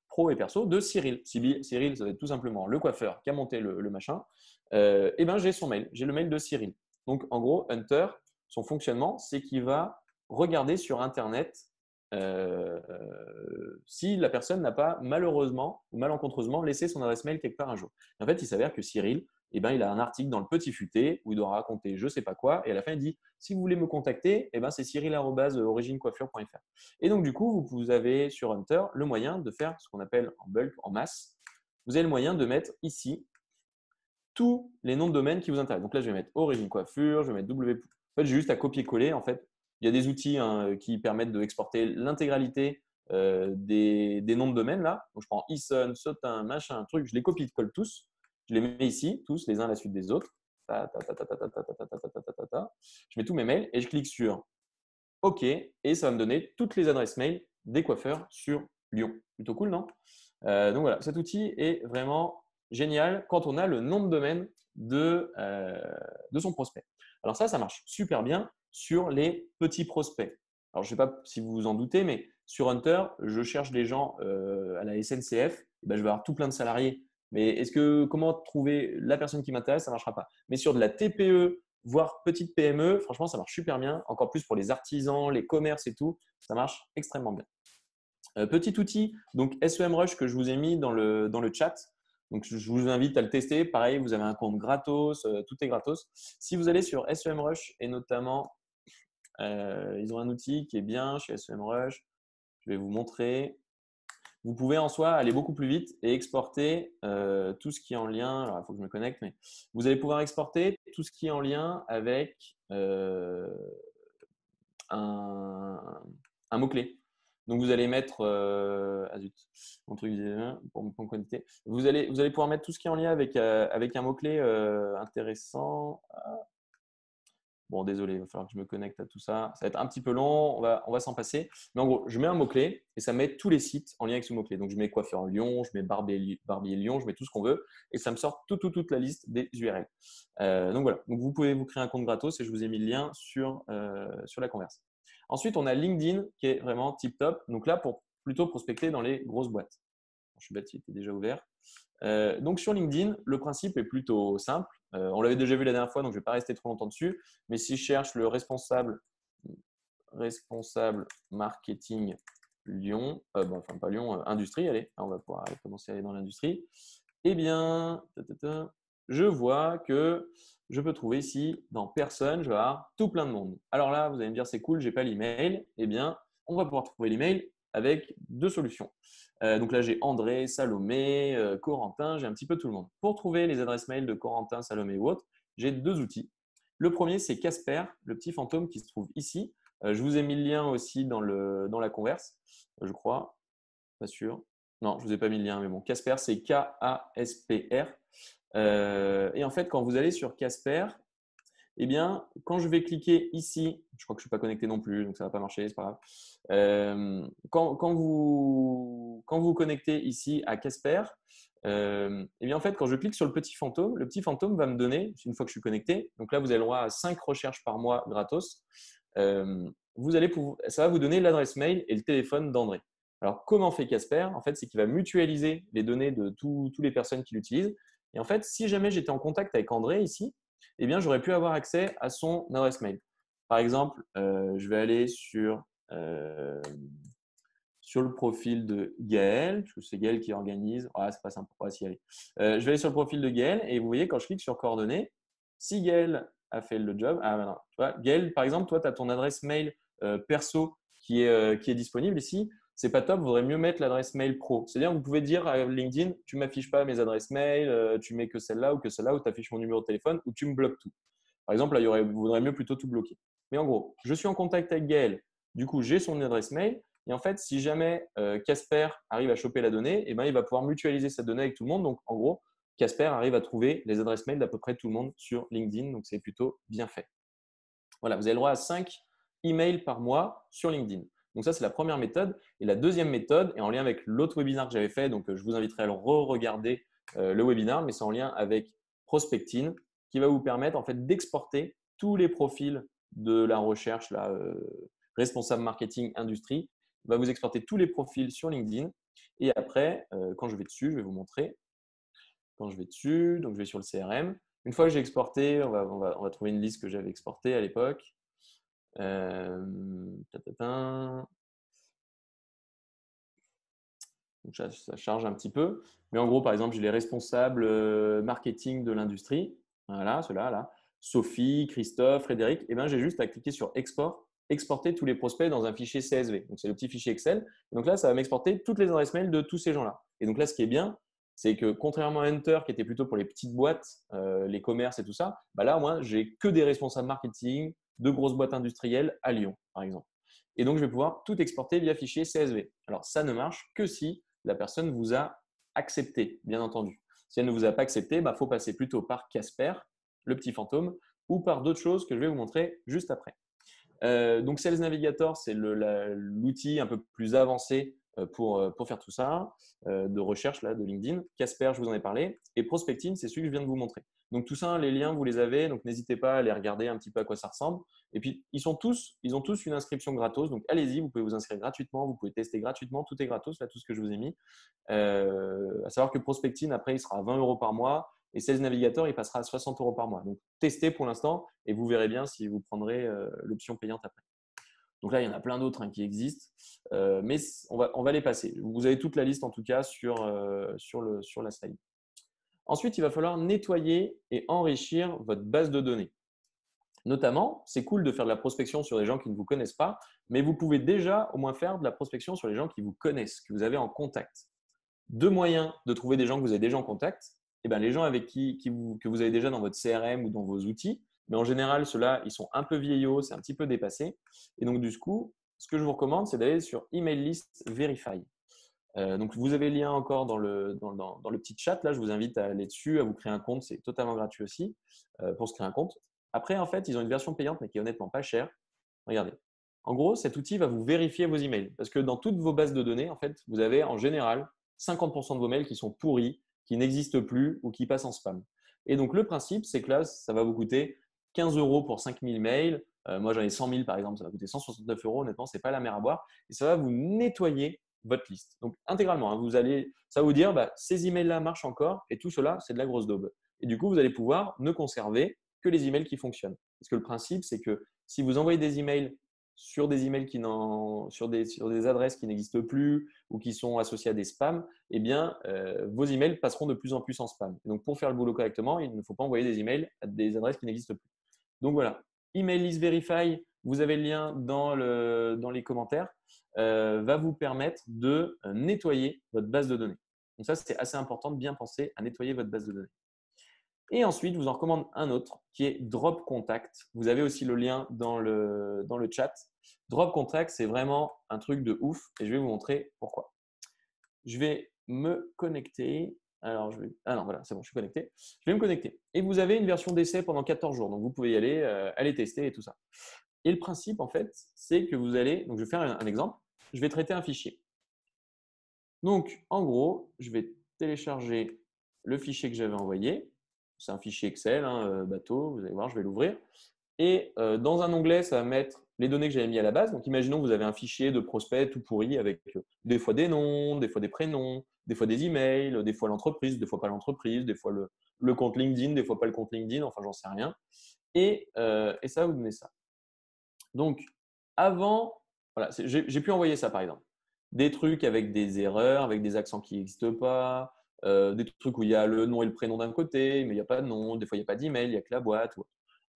pro et perso de Cyril. Cyril, ça va être tout simplement le coiffeur qui a monté le machin. J'ai son mail, j'ai le mail de Cyril. Donc, en gros, Hunter, son fonctionnement, c'est qu'il va regarder sur Internet si la personne n'a pas malheureusement ou malencontreusement laissé son adresse mail quelque part un jour. Et en fait, il s'avère que Cyril, il a un article dans le Petit Futé où il doit raconter je ne sais pas quoi. Et à la fin, il dit si vous voulez me contacter, c'est cyril@originecoiffure.fr. Et donc, du coup, vous avez sur Hunter le moyen de faire ce qu'on appelle en bulk, en masse. Vous avez le moyen de mettre ici tous les noms de domaine qui vous intéressent. Donc là, je vais mettre origine coiffure, je vais mettre W. En fait, j'ai juste à copier-coller. En fait, il y a des outils qui permettent d'exporter l'intégralité des noms de domaine là. Donc, je prends Eason, Sotin, machin, truc, je les copie-colle tous. Je les mets ici, tous les uns à la suite des autres. Je mets tous mes mails et je clique sur OK et ça va me donner toutes les adresses mail des coiffeurs sur Lyon. Plutôt cool, non? Donc voilà, cet outil est vraiment génial quand on a le nom de domaine de son prospect. Alors ça marche super bien sur les petits prospects. Alors je ne sais pas si vous vous en doutez, mais sur Hunter, je cherche des gens à la SNCF. Je vais avoir tout plein de salariés. Mais comment trouver la personne qui m'intéresse? Ça ne marchera pas. Mais sur de la TPE, voire petite PME, franchement, ça marche super bien. Encore plus pour les artisans, les commerces et tout, ça marche extrêmement bien. Petit outil, donc SEMrush que je vous ai mis dans le chat. Donc, je vous invite à le tester. Pareil, vous avez un compte gratos, tout est gratos. Si vous allez sur SEMrush et notamment, ils ont un outil qui est bien chez SEMrush. Je vais vous montrer. Vous pouvez en soi aller beaucoup plus vite et exporter tout ce qui est en lien. Alors, il faut que je me connecte, mais vous allez pouvoir exporter tout ce qui est en lien avec un mot-clé. Donc, vous allez mettre mon truc pour me connecter. Vous allez pouvoir mettre tout ce qui est en lien avec un mot-clé intéressant. Bon, désolé, il va falloir que je me connecte à tout ça. Ça va être un petit peu long, on va s'en passer. Mais en gros, je mets un mot-clé et ça met tous les sites en lien avec ce mot-clé. Donc, je mets coiffeur Lyon, je mets barbier Lyon, je mets tout ce qu'on veut et ça me sort toute la liste des URL. Donc, voilà. Donc, vous pouvez vous créer un compte gratos et je vous ai mis le lien sur la converse. Ensuite, on a LinkedIn qui est vraiment tip top. Donc là, pour plutôt prospecter dans les grosses boîtes. Je suis bête, il était déjà ouvert. Donc sur LinkedIn, le principe est plutôt simple. On l'avait déjà vu la dernière fois, donc je ne vais pas rester trop longtemps dessus. Mais si je cherche le responsable marketing Lyon, enfin pas Lyon, industrie, allez, on va pouvoir commencer à aller dans l'industrie. Eh bien, je vois que je peux trouver ici, dans personne, je vais avoir tout plein de monde. Alors là, vous allez me dire, c'est cool, je n'ai pas l'email. Eh bien, on va pouvoir trouver l'email avec deux solutions. Donc là, j'ai André, Salomé, Corentin, j'ai un petit peu tout le monde. Pour trouver les adresses mail de Corentin, Salomé ou autres, j'ai deux outils. Le premier, c'est Casper, le petit fantôme qui se trouve ici. Je vous ai mis le lien aussi dans la converse, je crois. Pas sûr. Non, je ne vous ai pas mis le lien, mais bon, Casper, c'est K-A-S-P-R. Et en fait, quand vous allez sur Casper, eh bien, quand je vais cliquer ici, je crois que je ne suis pas connecté non plus, donc ça ne va pas marcher, c'est pas grave. Quand vous connectez ici à Casper, eh bien, en fait, quand je clique sur le petit fantôme va me donner, une fois que je suis connecté, donc là, vous avez le droit à 5 recherches par mois gratos. Ça va vous donner l'adresse mail et le téléphone d'André. Alors, comment fait Casper? En fait, c'est qu'il va mutualiser les données de toutes les personnes qui l'utilisent. Et en fait, si jamais j'étais en contact avec André ici, eh bien, j'aurais pu avoir accès à son adresse mail. Par exemple, je vais aller sur le profil de Gaël, parce que c'est Gaël qui organise. Ah, c'est pas simple, on va s'y aller. Je vais aller sur le profil de Gaël et vous voyez, quand je clique sur coordonnées, si Gaël a fait le job, ah non, tu vois, Gaël, par exemple, toi, tu as ton adresse mail perso qui est disponible ici. C'est pas top, il vaudrait mieux mettre l'adresse mail pro. C'est-à-dire que vous pouvez dire à LinkedIn, tu m'affiches pas mes adresses mail, tu mets que celle-là, ou tu affiches mon numéro de téléphone, ou tu me bloques tout. Par exemple, là, il vaudrait mieux plutôt tout bloquer. Mais en gros, je suis en contact avec Gaël, du coup, j'ai son adresse mail, et en fait, si jamais Casper arrive à choper la donnée, eh ben, il va pouvoir mutualiser cette donnée avec tout le monde. Donc, en gros, Casper arrive à trouver les adresses mail d'à peu près tout le monde sur LinkedIn. Donc, c'est plutôt bien fait. Voilà, vous avez le droit à 5 emails par mois sur LinkedIn. Donc, ça, c'est la première méthode. Et la deuxième méthode est en lien avec l'autre webinaire que j'avais fait. Donc, je vous inviterai à le re-regarder le webinaire, mais c'est en lien avec Prospectin qui va vous permettre en fait d'exporter tous les profils de la recherche, là, responsable marketing industrie. Il va vous exporter tous les profils sur LinkedIn. Et après, quand je vais dessus, je vais vous montrer. Quand je vais dessus, donc je vais sur le CRM. Une fois que j'ai exporté, on va trouver une liste que j'avais exportée à l'époque. Donc ça charge un petit peu. Mais en gros, par exemple, j'ai les responsables marketing de l'industrie. Voilà, ceux-là, là. Sophie, Christophe, Frédéric. Et ben, j'ai juste à cliquer sur Export, exporter tous les prospects dans un fichier CSV. Donc, c'est le petit fichier Excel. Et donc là, ça va m'exporter toutes les adresses mail de tous ces gens-là. Et donc là, ce qui est bien, c'est que contrairement à Enter, qui était plutôt pour les petites boîtes, les commerces et tout ça, bah là, moi, j'ai que des responsables marketing de grosses boîtes industrielles à Lyon, par exemple. Et donc, je vais pouvoir tout exporter via fichier CSV. Alors, ça ne marche que si la personne vous a accepté, bien entendu. Si elle ne vous a pas accepté, il faut passer plutôt par Casper, le petit fantôme, ou par d'autres choses que je vais vous montrer juste après. Donc, Sales Navigator, c'est l'outil un peu plus avancé pour faire tout ça, de recherche là, de LinkedIn. Casper, je vous en ai parlé. Et Prospectin, c'est celui que je viens de vous montrer. Donc, tout ça, les liens, vous les avez. Donc, n'hésitez pas à aller regarder un petit peu à quoi ça ressemble. Et puis, ils ont tous une inscription gratos. Donc, allez-y, vous pouvez vous inscrire gratuitement. Vous pouvez tester gratuitement. Tout est gratos, là, tout ce que je vous ai mis. À savoir que Prospectin, après, il sera à 20 € par mois. Et Sales Navigator, il passera à 60 € par mois. Donc, testez pour l'instant et vous verrez bien si vous prendrez l'option payante après. Donc là, il y en a plein d'autres qui existent, mais on va les passer. Vous avez toute la liste en tout cas sur la slide. Ensuite, il va falloir nettoyer et enrichir votre base de données. Notamment, c'est cool de faire de la prospection sur des gens qui ne vous connaissent pas, mais vous pouvez déjà au moins faire de la prospection sur les gens qui vous connaissent, que vous avez en contact. Deux moyens de trouver des gens que vous avez déjà en contact. Eh bien, les gens avec que vous avez déjà dans votre CRM ou dans vos outils. Mais en général, ceux-là, ils sont un peu vieillots, c'est un petit peu dépassé. Et donc, du coup, ce que je vous recommande, c'est d'aller sur Email List Verify. Donc, vous avez le lien encore dans le petit chat. Là, je vous invite à aller dessus, à vous créer un compte. C'est totalement gratuit aussi pour se créer un compte. Après, en fait, ils ont une version payante, mais qui est honnêtement pas chère. Regardez. En gros, cet outil va vous vérifier vos emails. Parce que dans toutes vos bases de données, en fait, vous avez en général 50% de vos mails qui sont pourris, qui n'existent plus ou qui passent en spam. Et donc, le principe, c'est que là, ça va vous coûter 15 euros pour 5000 mails. Moi, j'en ai 100 000 par exemple, ça va coûter 169 euros. Honnêtement, ce n'est pas la mer à boire. Et ça va vous nettoyer votre liste. Donc, intégralement, hein, ça va vous dire, bah, ces emails-là marchent encore et tout cela, c'est de la grosse daube. Et du coup, vous allez pouvoir ne conserver que les emails qui fonctionnent. Parce que le principe, c'est que si vous envoyez des emails sur des emails sur des adresses qui n'existent plus ou qui sont associées à des spams, eh bien, vos emails passeront de plus en plus en spam. Et donc, pour faire le boulot correctement, il ne faut pas envoyer des emails à des adresses qui n'existent plus. Donc voilà, Email List Verify, vous avez le lien dans les commentaires, va vous permettre de nettoyer votre base de données. Donc ça, c'est assez important de bien penser à nettoyer votre base de données. Et ensuite, je vous en recommande un autre qui est Drop Contact. Vous avez aussi le lien dans le chat. Drop Contact, c'est vraiment un truc de ouf et je vais vous montrer pourquoi. Je vais me connecter. Alors, ah non, voilà, c'est bon, je suis connecté. Je vais me connecter. Et vous avez une version d'essai pendant 14 jours. Donc, vous pouvez y aller, aller tester et tout ça. Et le principe, en fait, c'est que vous allez. Donc, je vais faire un exemple. Je vais traiter un fichier. Donc, en gros, je vais télécharger le fichier que j'avais envoyé. C'est un fichier Excel, hein, bateau. Vous allez voir, je vais l'ouvrir. Et dans un onglet, ça va mettre les données que j'avais mis à la base. Donc, imaginons que vous avez un fichier de prospect tout pourri avec des fois des noms, des fois des prénoms, des fois des emails, des fois l'entreprise, des fois pas l'entreprise, des fois le compte LinkedIn, des fois pas le compte LinkedIn, enfin, j'en sais rien. Et ça va vous donner ça. Donc, avant, voilà, j'ai pu envoyer ça par exemple. Des trucs avec des erreurs, avec des accents qui n'existent pas, des trucs où il y a le nom et le prénom d'un côté, mais il n'y a pas de nom. Des fois, il n'y a pas d'email, il n'y a que la boîte.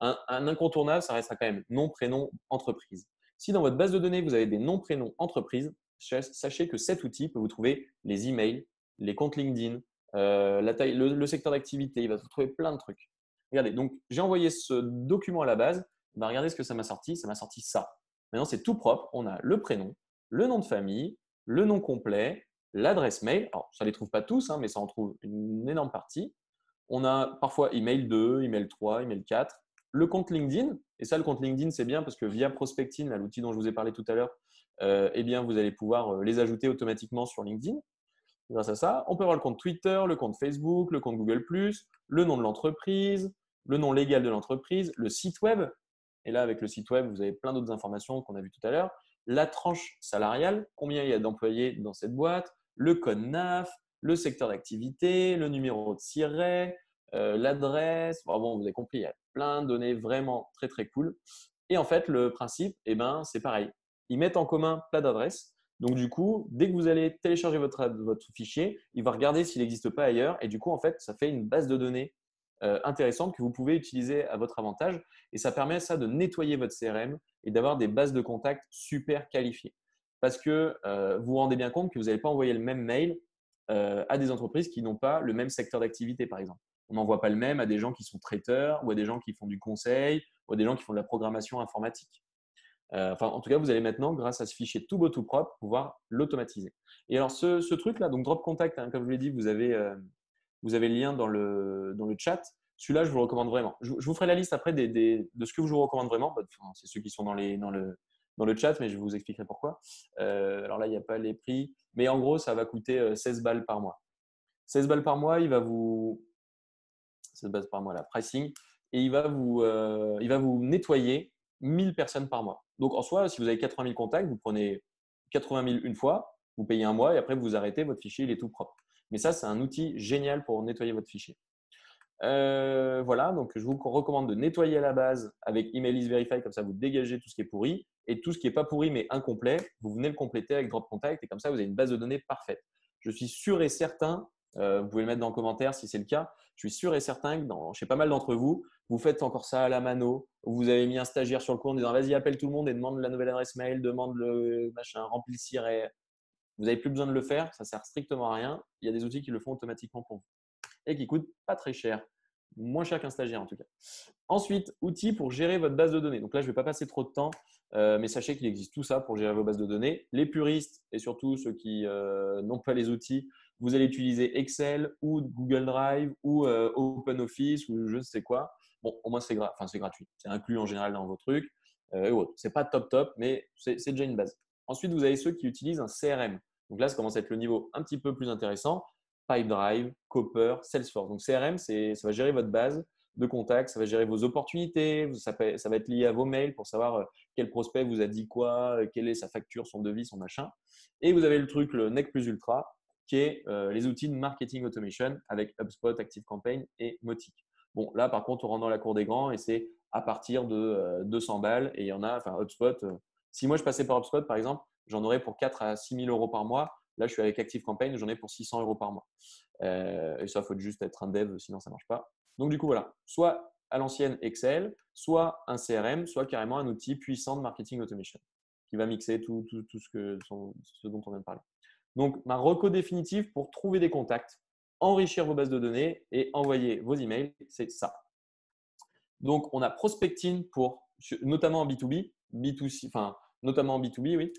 Un incontournable, ça restera quand même nom, prénom, entreprise. Si dans votre base de données, vous avez des noms, prénoms, entreprise, sachez que cet outil peut vous trouver les emails, les comptes LinkedIn, la taille, le secteur d'activité. Il va vous trouver plein de trucs. Regardez, donc j'ai envoyé ce document à la base. Regardez ce que ça m'a sorti. Ça m'a sorti ça. Maintenant, c'est tout propre. On a le prénom, le nom de famille, le nom complet, l'adresse mail. Alors, ça ne les trouve pas tous, hein, mais ça en trouve une énorme partie. On a parfois email 2, email 3, email 4, le compte LinkedIn. Et ça, le compte LinkedIn, c'est bien parce que via Prospecting, l'outil dont je vous ai parlé tout à l'heure, eh bien, vous allez pouvoir les ajouter automatiquement sur LinkedIn. Grâce à ça, on peut avoir le compte Twitter, le compte Facebook, le compte Google+, le nom de l'entreprise, le nom légal de l'entreprise, le site web. Et là, avec le site web, vous avez plein d'autres informations qu'on a vues tout à l'heure. La tranche salariale, combien il y a d'employés dans cette boîte, le code NAF, le secteur d'activité, le numéro de siret, l'adresse. Bon, vous avez compris, il y a plein de données vraiment très, très cool. Et en fait, le principe, eh ben, c'est pareil. Ils mettent en commun plein d'adresses. Donc, du coup, dès que vous allez télécharger votre fichier, il va regarder s'il n'existe pas ailleurs. Et du coup, en fait, ça fait une base de données intéressante que vous pouvez utiliser à votre avantage. Et ça permet ça de nettoyer votre CRM et d'avoir des bases de contacts super qualifiées. Parce que vous vous rendez bien compte que vous n'allez pas envoyer le même mail à des entreprises qui n'ont pas le même secteur d'activité, par exemple. On n'envoie pas le même à des gens qui sont traiteurs ou à des gens qui font du conseil ou à des gens qui font de la programmation informatique. Enfin, en tout cas, vous allez maintenant, grâce à ce fichier tout beau, tout propre, pouvoir l'automatiser. Et alors, ce truc-là, donc Drop Contact, hein, comme je vous l'ai dit, vous avez le lien dans le chat. Celui-là, je vous le recommande vraiment. Je vous ferai la liste après de ce que je vous recommande vraiment. Enfin, c'est ceux qui sont dans le chat, mais je vous expliquerai pourquoi. Alors là, il n'y a pas les prix. Mais en gros, ça va coûter 16 balles par mois. 16 balles par mois, il va vous… 16 balles par mois, la pricing. Et il va vous nettoyer 1000 personnes par mois. Donc, en soi, si vous avez 80 000 contacts, vous prenez 80 000 une fois, vous payez un mois et après, vous arrêtez, votre fichier, il est tout propre. Mais ça, c'est un outil génial pour nettoyer votre fichier. Voilà, donc je vous recommande de nettoyer à la base avec Email List Verify, comme ça vous dégagez tout ce qui est pourri et tout ce qui n'est pas pourri mais incomplet, vous venez le compléter avec Drop Contact et comme ça vous avez une base de données parfaite. Je suis sûr et certain, vous pouvez le mettre dans le commentaire si c'est le cas, je suis sûr et certain que chez pas mal d'entre vous, vous faites encore ça à la mano, vous avez mis un stagiaire sur le cours en disant vas-y appelle tout le monde et demande la nouvelle adresse mail, demande le machin, remplis le siret. Vous n'avez plus besoin de le faire, ça sert strictement à rien. Il y a des outils qui le font automatiquement pour vous et qui coûtent pas très cher. Moins cher qu'un stagiaire en tout cas. Ensuite, outils pour gérer votre base de données. Donc là, je ne vais pas passer trop de temps, mais sachez qu'il existe tout ça pour gérer vos bases de données. Les puristes et surtout ceux qui n'ont pas les outils, vous allez utiliser Excel ou Google Drive ou OpenOffice ou je ne sais quoi. Bon, au moins, c'est gratuit. C'est inclus en général dans vos trucs. C'est pas top, mais c'est déjà une base. Ensuite, vous avez ceux qui utilisent un CRM. Donc là, ça commence à être le niveau un petit peu plus intéressant. Pipedrive, Copper, Salesforce. Donc CRM, ça va gérer votre base de contacts, ça va gérer vos opportunités, ça va être lié à vos mails pour savoir quel prospect vous a dit quoi, quelle est sa facture, son devis, son machin. Et vous avez le truc, le NEC plus ultra, qui est les outils de marketing automation avec HubSpot, ActiveCampaign et Mautic. Bon, là, par contre, on rentre dans la cour des grands et c'est à partir de 200 balles. Et il y en a, enfin, HubSpot, si moi je passais par HubSpot, par exemple, j'en aurais pour 4 à 6 000 euros par mois. Là, je suis avec ActiveCampaign, j'en ai pour 600 euros par mois. Et ça, il faut juste être un dev, sinon ça ne marche pas. Donc, du coup, voilà, soit à l'ancienne Excel, soit un CRM, soit carrément un outil puissant de marketing automation qui va mixer tout ce dont on vient de parler. Donc, ma reco définitive pour trouver des contacts, enrichir vos bases de données et envoyer vos emails, c'est ça. Donc, on a prospecting pour, notamment en B2B, B2C, enfin, notamment en B2B, oui.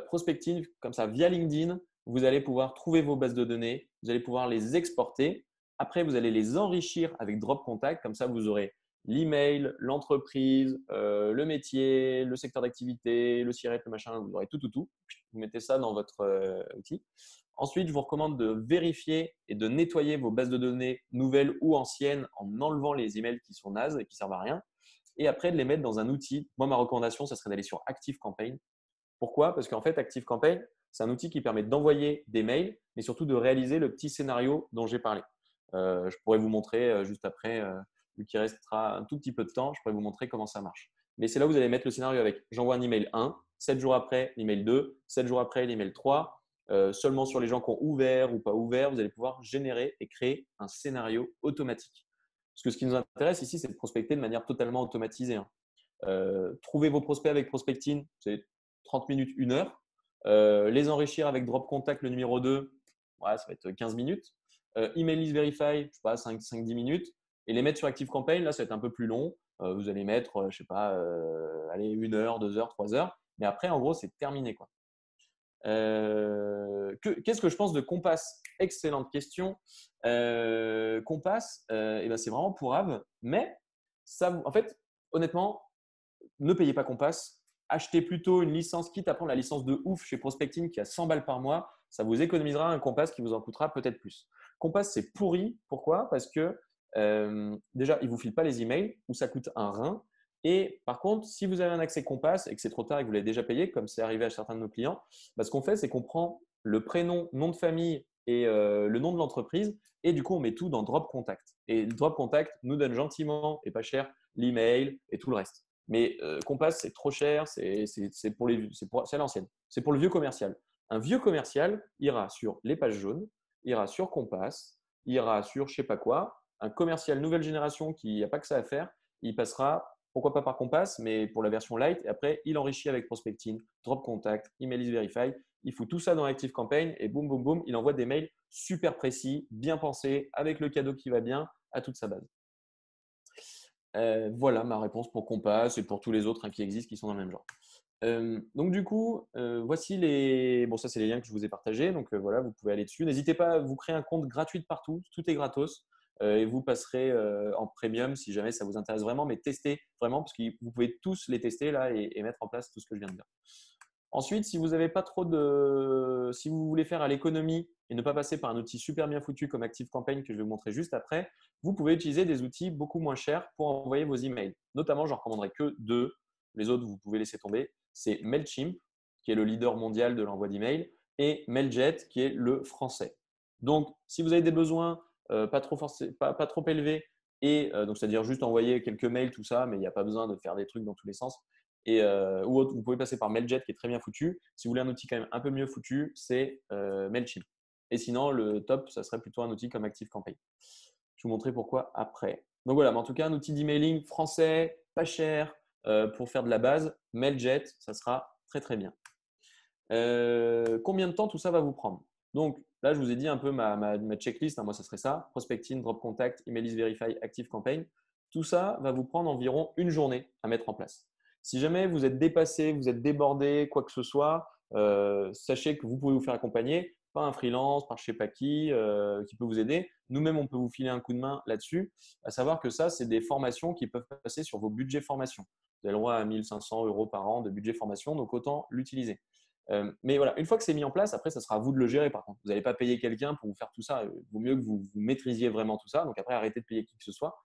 Prospecting, comme ça, via LinkedIn, vous allez pouvoir trouver vos bases de données, vous allez pouvoir les exporter. Après, vous allez les enrichir avec Drop Contact. Comme ça, vous aurez l'email, l'entreprise, le métier, le secteur d'activité, le SIRET, le machin, vous aurez tout. Vous mettez ça dans votre outil. Ensuite, je vous recommande de vérifier et de nettoyer vos bases de données nouvelles ou anciennes en enlevant les emails qui sont nazes et qui ne servent à rien. Et après, de les mettre dans un outil. Moi, ma recommandation, ça serait d'aller sur ActiveCampaign. Pourquoi? Parce qu'en fait, ActiveCampaign, c'est un outil qui permet d'envoyer des mails, mais surtout de réaliser le petit scénario dont j'ai parlé. Je pourrais vous montrer juste après, vu qu'il restera un tout petit peu de temps, je pourrais vous montrer comment ça marche. Mais c'est là où vous allez mettre le scénario avec j'envoie un email 1, 7 jours après, l'email 2, 7 jours après, l'email 3. Seulement sur les gens qui ont ouvert ou pas ouvert, vous allez pouvoir générer et créer un scénario automatique. Parce que ce qui nous intéresse ici, c'est de prospecter de manière totalement automatisée. Trouver vos prospects avec prospecting, c'est 30 minutes, 1 heure. Les enrichir avec Drop Contact, le numéro 2, ouais, ça va être 15 minutes. Email List Verify, je sais pas, 5-10 minutes. Et les mettre sur ActiveCampaign, là, ça va être un peu plus long. Vous allez mettre, je sais pas, allez, 1 heure, 2 heures, 3 heures. Mais après, en gros, c'est terminé, quoi. Qu'est-ce que je pense de Compass? Excellente question. Compass, eh ben, c'est vraiment pourrave, mais ça, en fait, honnêtement, ne payez pas Compass. Achetez plutôt une licence, quitte à prendre la licence de ouf chez Prospecting qui a 100 balles par mois. Ça vous économisera un Compass qui vous en coûtera peut-être plus. Compass, c'est pourri. Pourquoi? Parce que déjà, il ne vous file pas les emails ou ça coûte un rein. Et par contre, si vous avez un accès Compass et que c'est trop tard et que vous l'avez déjà payé, comme c'est arrivé à certains de nos clients, bah, ce qu'on fait, c'est qu'on prend le prénom, nom de famille et le nom de l'entreprise et du coup, on met tout dans Drop Contact. Et Drop Contact nous donne gentiment et pas cher l'email et tout le reste. Mais Compass, c'est trop cher, c'est à l'ancienne. C'est pour le vieux commercial. Un vieux commercial ira sur les pages jaunes, ira sur Compass, ira sur je sais pas quoi. Un commercial nouvelle génération qui n'a pas que ça à faire, il passera, pourquoi pas par Compass, mais pour la version light. Et après, il enrichit avec Prospecting, Drop Contact, Email List Verify. Il fout tout ça dans ActiveCampaign et boum, boum, boum, il envoie des mails super précis, bien pensés, avec le cadeau qui va bien à toute sa base. Voilà ma réponse pour Compass et pour tous les autres qui existent qui sont dans le même genre. Donc du coup, voici les… Bon, ça, c'est les liens que je vous ai partagés. Donc voilà, vous pouvez aller dessus. N'hésitez pas à vous créer un compte gratuit de partout. Tout est gratos. Et vous passerez en premium si jamais ça vous intéresse vraiment. Mais testez vraiment parce que vous pouvez tous les tester là et mettre en place tout ce que je viens de dire. Ensuite, si vous avez pas trop de… Si vous voulez faire à l'économie et ne pas passer par un outil super bien foutu comme ActiveCampaign que je vais vous montrer juste après, vous pouvez utiliser des outils beaucoup moins chers pour envoyer vos emails. Notamment, je ne recommanderais que deux. Les autres, vous pouvez laisser tomber. C'est Mailchimp, qui est le leader mondial de l'envoi d'emails, et Mailjet, qui est le français. Donc, si vous avez des besoins pas trop élevés, et donc c'est-à-dire juste envoyer quelques mails, tout ça, mais il n'y a pas besoin de faire des trucs dans tous les sens, ou autre, vous pouvez passer par Mailjet qui est très bien foutu. Si vous voulez un outil quand même un peu mieux foutu, c'est Mailchimp. Et sinon, le top, ça serait plutôt un outil comme ActiveCampaign. Je vais vous montrer pourquoi après. Donc voilà, mais en tout cas, un outil d'emailing français, pas cher, pour faire de la base. Mailjet, ça sera très très bien. Combien de temps tout ça va vous prendre? Donc là, je vous ai dit un peu ma checklist. Moi, ça serait ça. Prospecting, Drop Contact, Email List Verify, ActiveCampaign. Tout ça va vous prendre environ une journée à mettre en place. Si jamais vous êtes dépassé, vous êtes débordé, quoi que ce soit, sachez que vous pouvez vous faire accompagner. par un freelance, par je sais pas qui peut vous aider. Nous-mêmes, on peut vous filer un coup de main là-dessus. À savoir que ça, c'est des formations qui peuvent passer sur vos budgets formation. Vous avez le droit à 1 500 € par an de budget formation, donc autant l'utiliser. Mais voilà, une fois que c'est mis en place, après, ça sera à vous de le gérer par contre. Vous n'allez pas payer quelqu'un pour vous faire tout ça. Il vaut mieux que vous maîtrisiez vraiment tout ça. Donc après, arrêtez de payer qui que ce soit.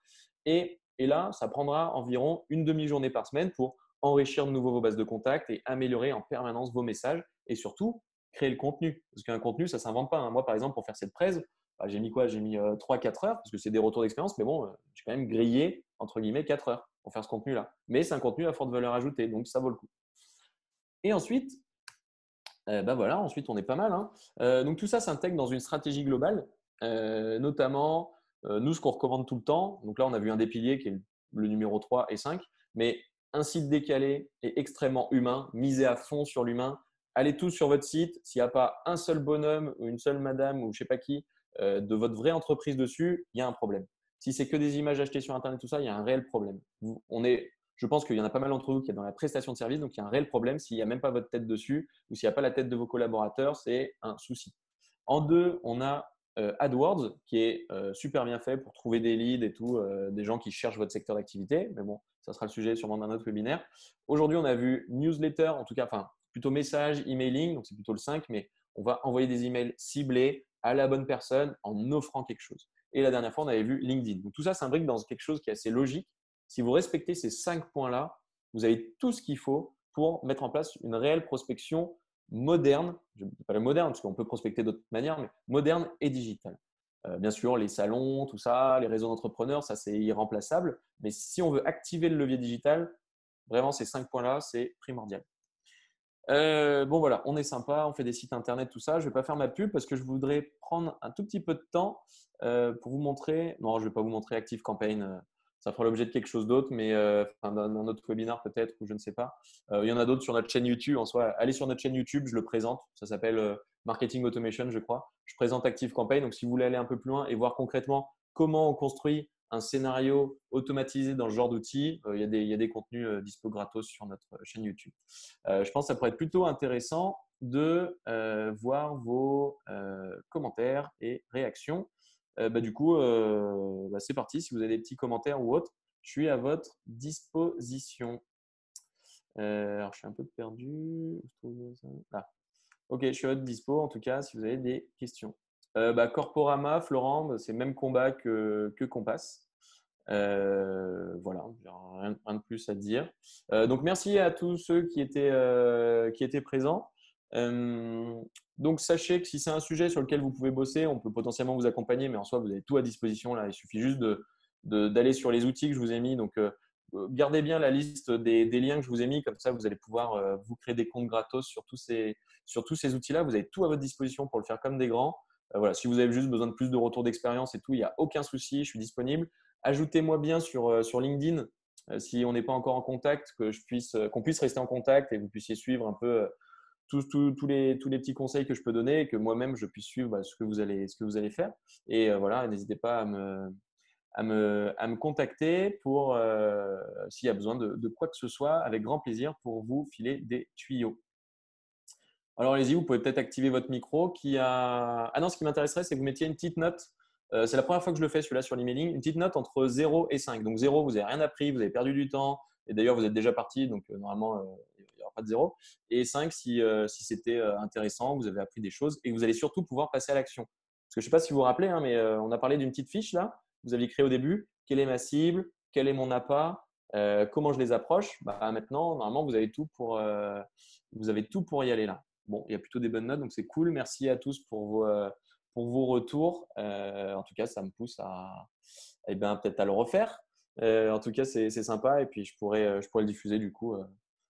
Et là, ça prendra environ une demi-journée par semaine pour enrichir de nouveau vos bases de contacts et améliorer en permanence vos messages et surtout créer le contenu. Parce qu'un contenu, ça ne s'invente pas, hein. Moi, par exemple, pour faire cette presse, bah, j'ai mis quoi? J'ai mis 3-4 heures parce que c'est des retours d'expérience. Mais bon, j'ai quand même grillé, entre guillemets, 4 heures pour faire ce contenu-là. Mais c'est un contenu à forte valeur ajoutée, donc ça vaut le coup. Et ensuite, bah voilà, ensuite on est pas mal, hein. Donc tout ça s'intègre dans une stratégie globale, notamment nous ce qu'on recommande tout le temps. Donc là on a vu un des piliers qui est le numéro 3 et 5, mais un site décalé et extrêmement humain, misez à fond sur l'humain. Allez tous sur votre site, s'il n'y a pas un seul bonhomme ou une seule madame ou je sais pas qui de votre vraie entreprise dessus, il y a un problème. Si c'est que des images achetées sur internet, tout ça, il y a un réel problème. Je pense qu'il y en a pas mal d'entre vous qui est dans la prestation de service, donc il y a un réel problème s'il n'y a même pas votre tête dessus ou s'il n'y a pas la tête de vos collaborateurs, c'est un souci. En deux, on a AdWords qui est super bien fait pour trouver des leads et tout, des gens qui cherchent votre secteur d'activité. Mais bon, ça sera le sujet sûrement d'un autre webinaire. Aujourd'hui, on a vu newsletter, en tout cas, enfin plutôt message, emailing, donc c'est plutôt le 5, mais on va envoyer des emails ciblés à la bonne personne en offrant quelque chose. Et la dernière fois, on avait vu LinkedIn. Donc tout ça s'imbrique dans quelque chose qui est assez logique. Si vous respectez ces 5 points-là, vous avez tout ce qu'il faut pour mettre en place une réelle prospection moderne, je ne dis pas le moderne parce qu'on peut prospecter d'autres manières, mais moderne et digitale. Bien sûr, les salons, tout ça, les réseaux d'entrepreneurs, ça c'est irremplaçable. Mais si on veut activer le levier digital, vraiment ces 5 points-là, c'est primordial. Bon voilà, on est sympa, on fait des sites internet, tout ça. Je ne vais pas faire ma pub parce que je voudrais prendre un tout petit peu de temps pour vous montrer. Non, je ne vais pas vous montrer ActiveCampaign. Ça fera l'objet de quelque chose d'autre, mais d'un autre webinaire peut-être, ou je ne sais pas. Il y en a d'autres sur notre chaîne YouTube. En soi, allez sur notre chaîne YouTube, je le présente. Ça s'appelle Marketing Automation, je crois. Je présente ActiveCampaign. Donc, si vous voulez aller un peu plus loin et voir concrètement comment on construit un scénario automatisé dans ce genre d'outils, il y a des contenus dispo gratos sur notre chaîne YouTube. Je pense que ça pourrait être plutôt intéressant de voir vos commentaires et réactions. Du coup, c'est parti. Si vous avez des petits commentaires ou autres, je suis à votre disposition. Alors, je suis un peu perdu. Ah. Ok, je suis à votre dispo en tout cas si vous avez des questions. Corporama, Florent, c'est le même combat que Compass. Voilà, rien de plus à dire. Donc, merci à tous ceux qui étaient présents. Donc, sachez que si c'est un sujet sur lequel vous pouvez bosser, on peut potentiellement vous accompagner, mais en soi, vous avez tout à disposition là. Il suffit juste d'aller sur les outils que je vous ai mis. Donc, gardez bien la liste des liens que je vous ai mis, comme ça, vous allez pouvoir vous créer des comptes gratos sur tous ces outils-là. Vous avez tout à votre disposition pour le faire comme des grands. Voilà, si vous avez juste besoin de plus de retours d'expérience et tout, il n'y a aucun souci, je suis disponible. Ajoutez-moi bien sur LinkedIn si on n'est pas encore en contact, qu'on puisse rester en contact et que vous puissiez suivre un peu tous les petits conseils que je peux donner et que moi-même je puisse suivre ce que vous allez faire. Et voilà, n'hésitez pas à me contacter pour s'il y a besoin de quoi que ce soit, avec grand plaisir pour vous filer des tuyaux. Alors allez-y, vous pouvez peut-être activer votre micro. Ah non, ce qui m'intéresserait, c'est que vous mettiez une petite note. C'est la première fois que je le fais celui-là sur l'emailing. Une petite note entre 0 et 5. Donc 0, vous n'avez rien appris, vous avez perdu du temps. Et d'ailleurs, vous êtes déjà parti, donc normalement, il n'y aura pas de 0. Et 5, si c'était intéressant, vous avez appris des choses et vous allez surtout pouvoir passer à l'action. Parce que je ne sais pas si vous vous rappelez, hein, mais on a parlé d'une petite fiche là. Vous aviez créé au début. Quelle est ma cible? Quel est mon appât? Comment je les approche? Maintenant, normalement, vous avez tout pour y aller là. Bon, il y a plutôt des bonnes notes, donc c'est cool. Merci à tous pour vos retours. En tout cas, ça me pousse peut-être à le refaire. En tout cas, c'est sympa et puis je pourrais le diffuser du coup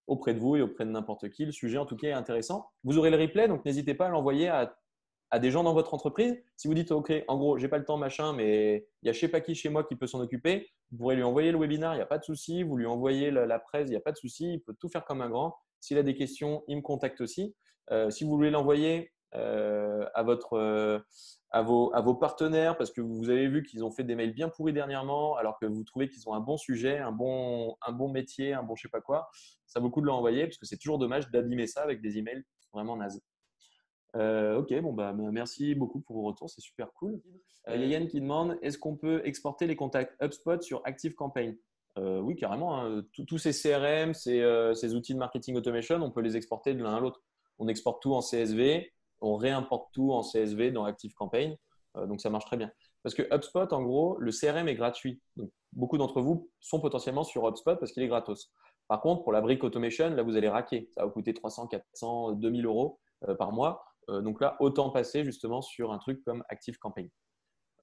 auprès de vous et auprès de n'importe qui. Le sujet, en tout cas, est intéressant. Vous aurez le replay, donc n'hésitez pas à l'envoyer à des gens dans votre entreprise. Si vous dites, OK, en gros, j'ai pas le temps, machin, mais il y a je sais pas qui chez moi qui peut s'en occuper, vous pourrez lui envoyer le webinaire, il n'y a pas de souci. Vous lui envoyez la presse, il n'y a pas de souci. Il peut tout faire comme un grand. S'il a des questions, il me contacte aussi. Si vous voulez l'envoyer à vos partenaires parce que vous avez vu qu'ils ont fait des mails bien pourris dernièrement alors que vous trouvez qu'ils ont un bon sujet, un bon métier, un bon je sais pas quoi, ça vaut le coup de l'envoyer parce que c'est toujours dommage d'abîmer ça avec des emails vraiment nazes. Ok, bon, bah, merci beaucoup pour vos retours, c'est super cool. Il y a Yann qui demande, est-ce qu'on peut exporter les contacts HubSpot sur ActiveCampaign? Oui, carrément, hein. Tous ces CRM, ces outils de marketing automation, on peut les exporter de l'un à l'autre. On exporte tout en CSV, on réimporte tout en CSV dans ActiveCampaign, donc ça marche très bien. Parce que HubSpot, en gros, le CRM est gratuit. Donc, beaucoup d'entre vous sont potentiellement sur HubSpot parce qu'il est gratos. Par contre, pour la brique automation, là, vous allez raquer. Ça va vous coûter 300, 400, 2000 euros par mois. Donc là, autant passer justement sur un truc comme ActiveCampaign.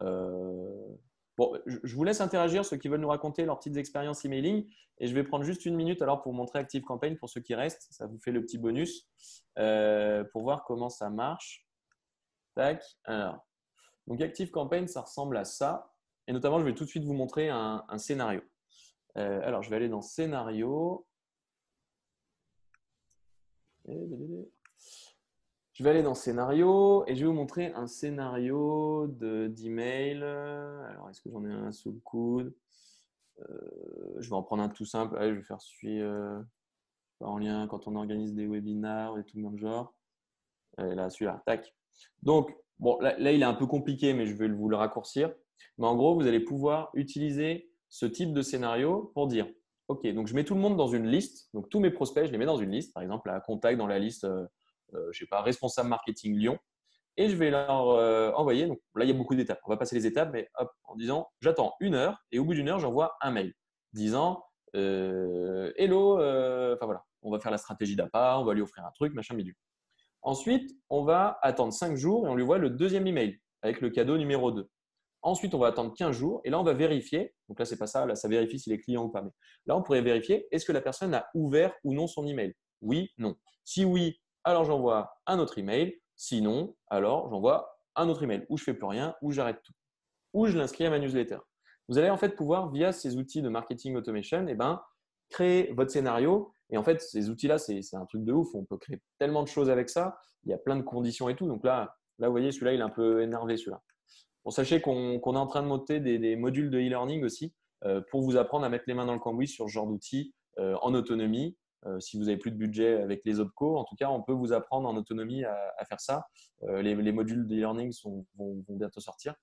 Bon, je vous laisse interagir, ceux qui veulent nous raconter leurs petites expériences emailing. Et je vais prendre juste une minute alors pour vous montrer ActiveCampaign pour ceux qui restent. Ça vous fait le petit bonus pour voir comment ça marche. Tac. Alors, donc ActiveCampaign, ça ressemble à ça. Et notamment, je vais tout de suite vous montrer un scénario. Alors, je vais aller dans Scénario. Je vais aller dans Scénario et je vais vous montrer un scénario d'email. Alors, est-ce que j'en ai un sous le coude? Je vais en prendre un tout simple. Allez, je vais faire celui en lien quand on organise des webinars et tout le même genre. Et là, celui-là, tac. Donc, bon, là, il est un peu compliqué, mais je vais vous le raccourcir. Mais en gros, vous allez pouvoir utiliser ce type de scénario pour dire, OK, donc je mets tout le monde dans une liste. Donc, tous mes prospects, je les mets dans une liste. Par exemple, à contact dans la liste, je ne sais pas, responsable marketing Lyon. Et je vais leur envoyer. Donc, là, il y a beaucoup d'étapes. On va passer les étapes, mais hop, en disant, j'attends 1 heure. Et au bout d'1 heure, j'envoie un mail disant, hello, enfin voilà, on va faire la stratégie d'appât, on va lui offrir un truc, machin, bidule. Ensuite, on va attendre 5 jours et on lui voit le deuxième email avec le cadeau numéro 2. Ensuite, on va attendre 15 jours et là, on va vérifier. Donc là, c'est pas ça, là, ça vérifie s'il est client ou pas. Mais là, on pourrait vérifier est-ce que la personne a ouvert ou non son email. Oui, non. Si oui, alors j'envoie un autre email. Sinon, alors j'envoie un autre email où je fais plus rien, où j'arrête tout, ou je l'inscris à ma newsletter. Vous allez en fait pouvoir, via ces outils de marketing automation, créer votre scénario. Et en fait, ces outils-là, c'est un truc de ouf. On peut créer tellement de choses avec ça. Il y a plein de conditions et tout. Donc là vous voyez, celui-là, il est un peu énervé, celui-là. Bon, sachez qu'on est en train de monter des modules de e-learning aussi pour vous apprendre à mettre les mains dans le cambouis sur ce genre d'outils en autonomie. Si vous n'avez plus de budget avec les OPCO, en tout cas, on peut vous apprendre en autonomie à faire ça. Les modules de e-learning vont bientôt sortir.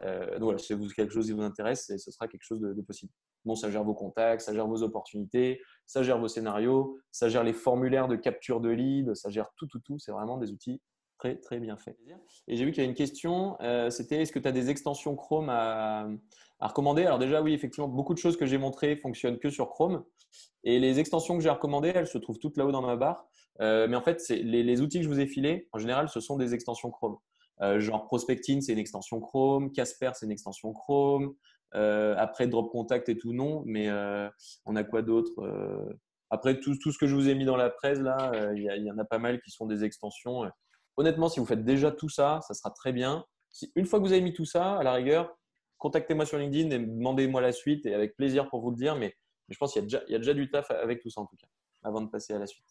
Donc voilà, si c'est quelque chose qui vous intéresse, ce sera quelque chose de possible. Bon, ça gère vos contacts, ça gère vos opportunités, ça gère vos scénarios, ça gère les formulaires de capture de lead, ça gère tout. C'est vraiment des outils très, très bien faits. Et j'ai vu qu'il y a une question, c'était est-ce que tu as des extensions Chrome à recommander? Alors déjà, oui, effectivement, beaucoup de choses que j'ai montrées fonctionnent que sur Chrome. Et les extensions que j'ai recommandées, elles se trouvent toutes là-haut dans ma barre. Mais en fait, les outils que je vous ai filés, en général, ce sont des extensions Chrome. Genre Prospecting, c'est une extension Chrome. Casper, c'est une extension Chrome. Après, Drop Contact et tout, non. Mais on a quoi d'autre? Après, tout ce que je vous ai mis dans la presse, là, il y en a pas mal qui sont des extensions. Honnêtement, si vous faites déjà tout ça, ça sera très bien. Une fois que vous avez mis tout ça, à la rigueur, contactez-moi sur LinkedIn et demandez-moi la suite et avec plaisir pour vous le dire. Mais je pense qu'il y a déjà du taf avec tout ça en tout cas, avant de passer à la suite.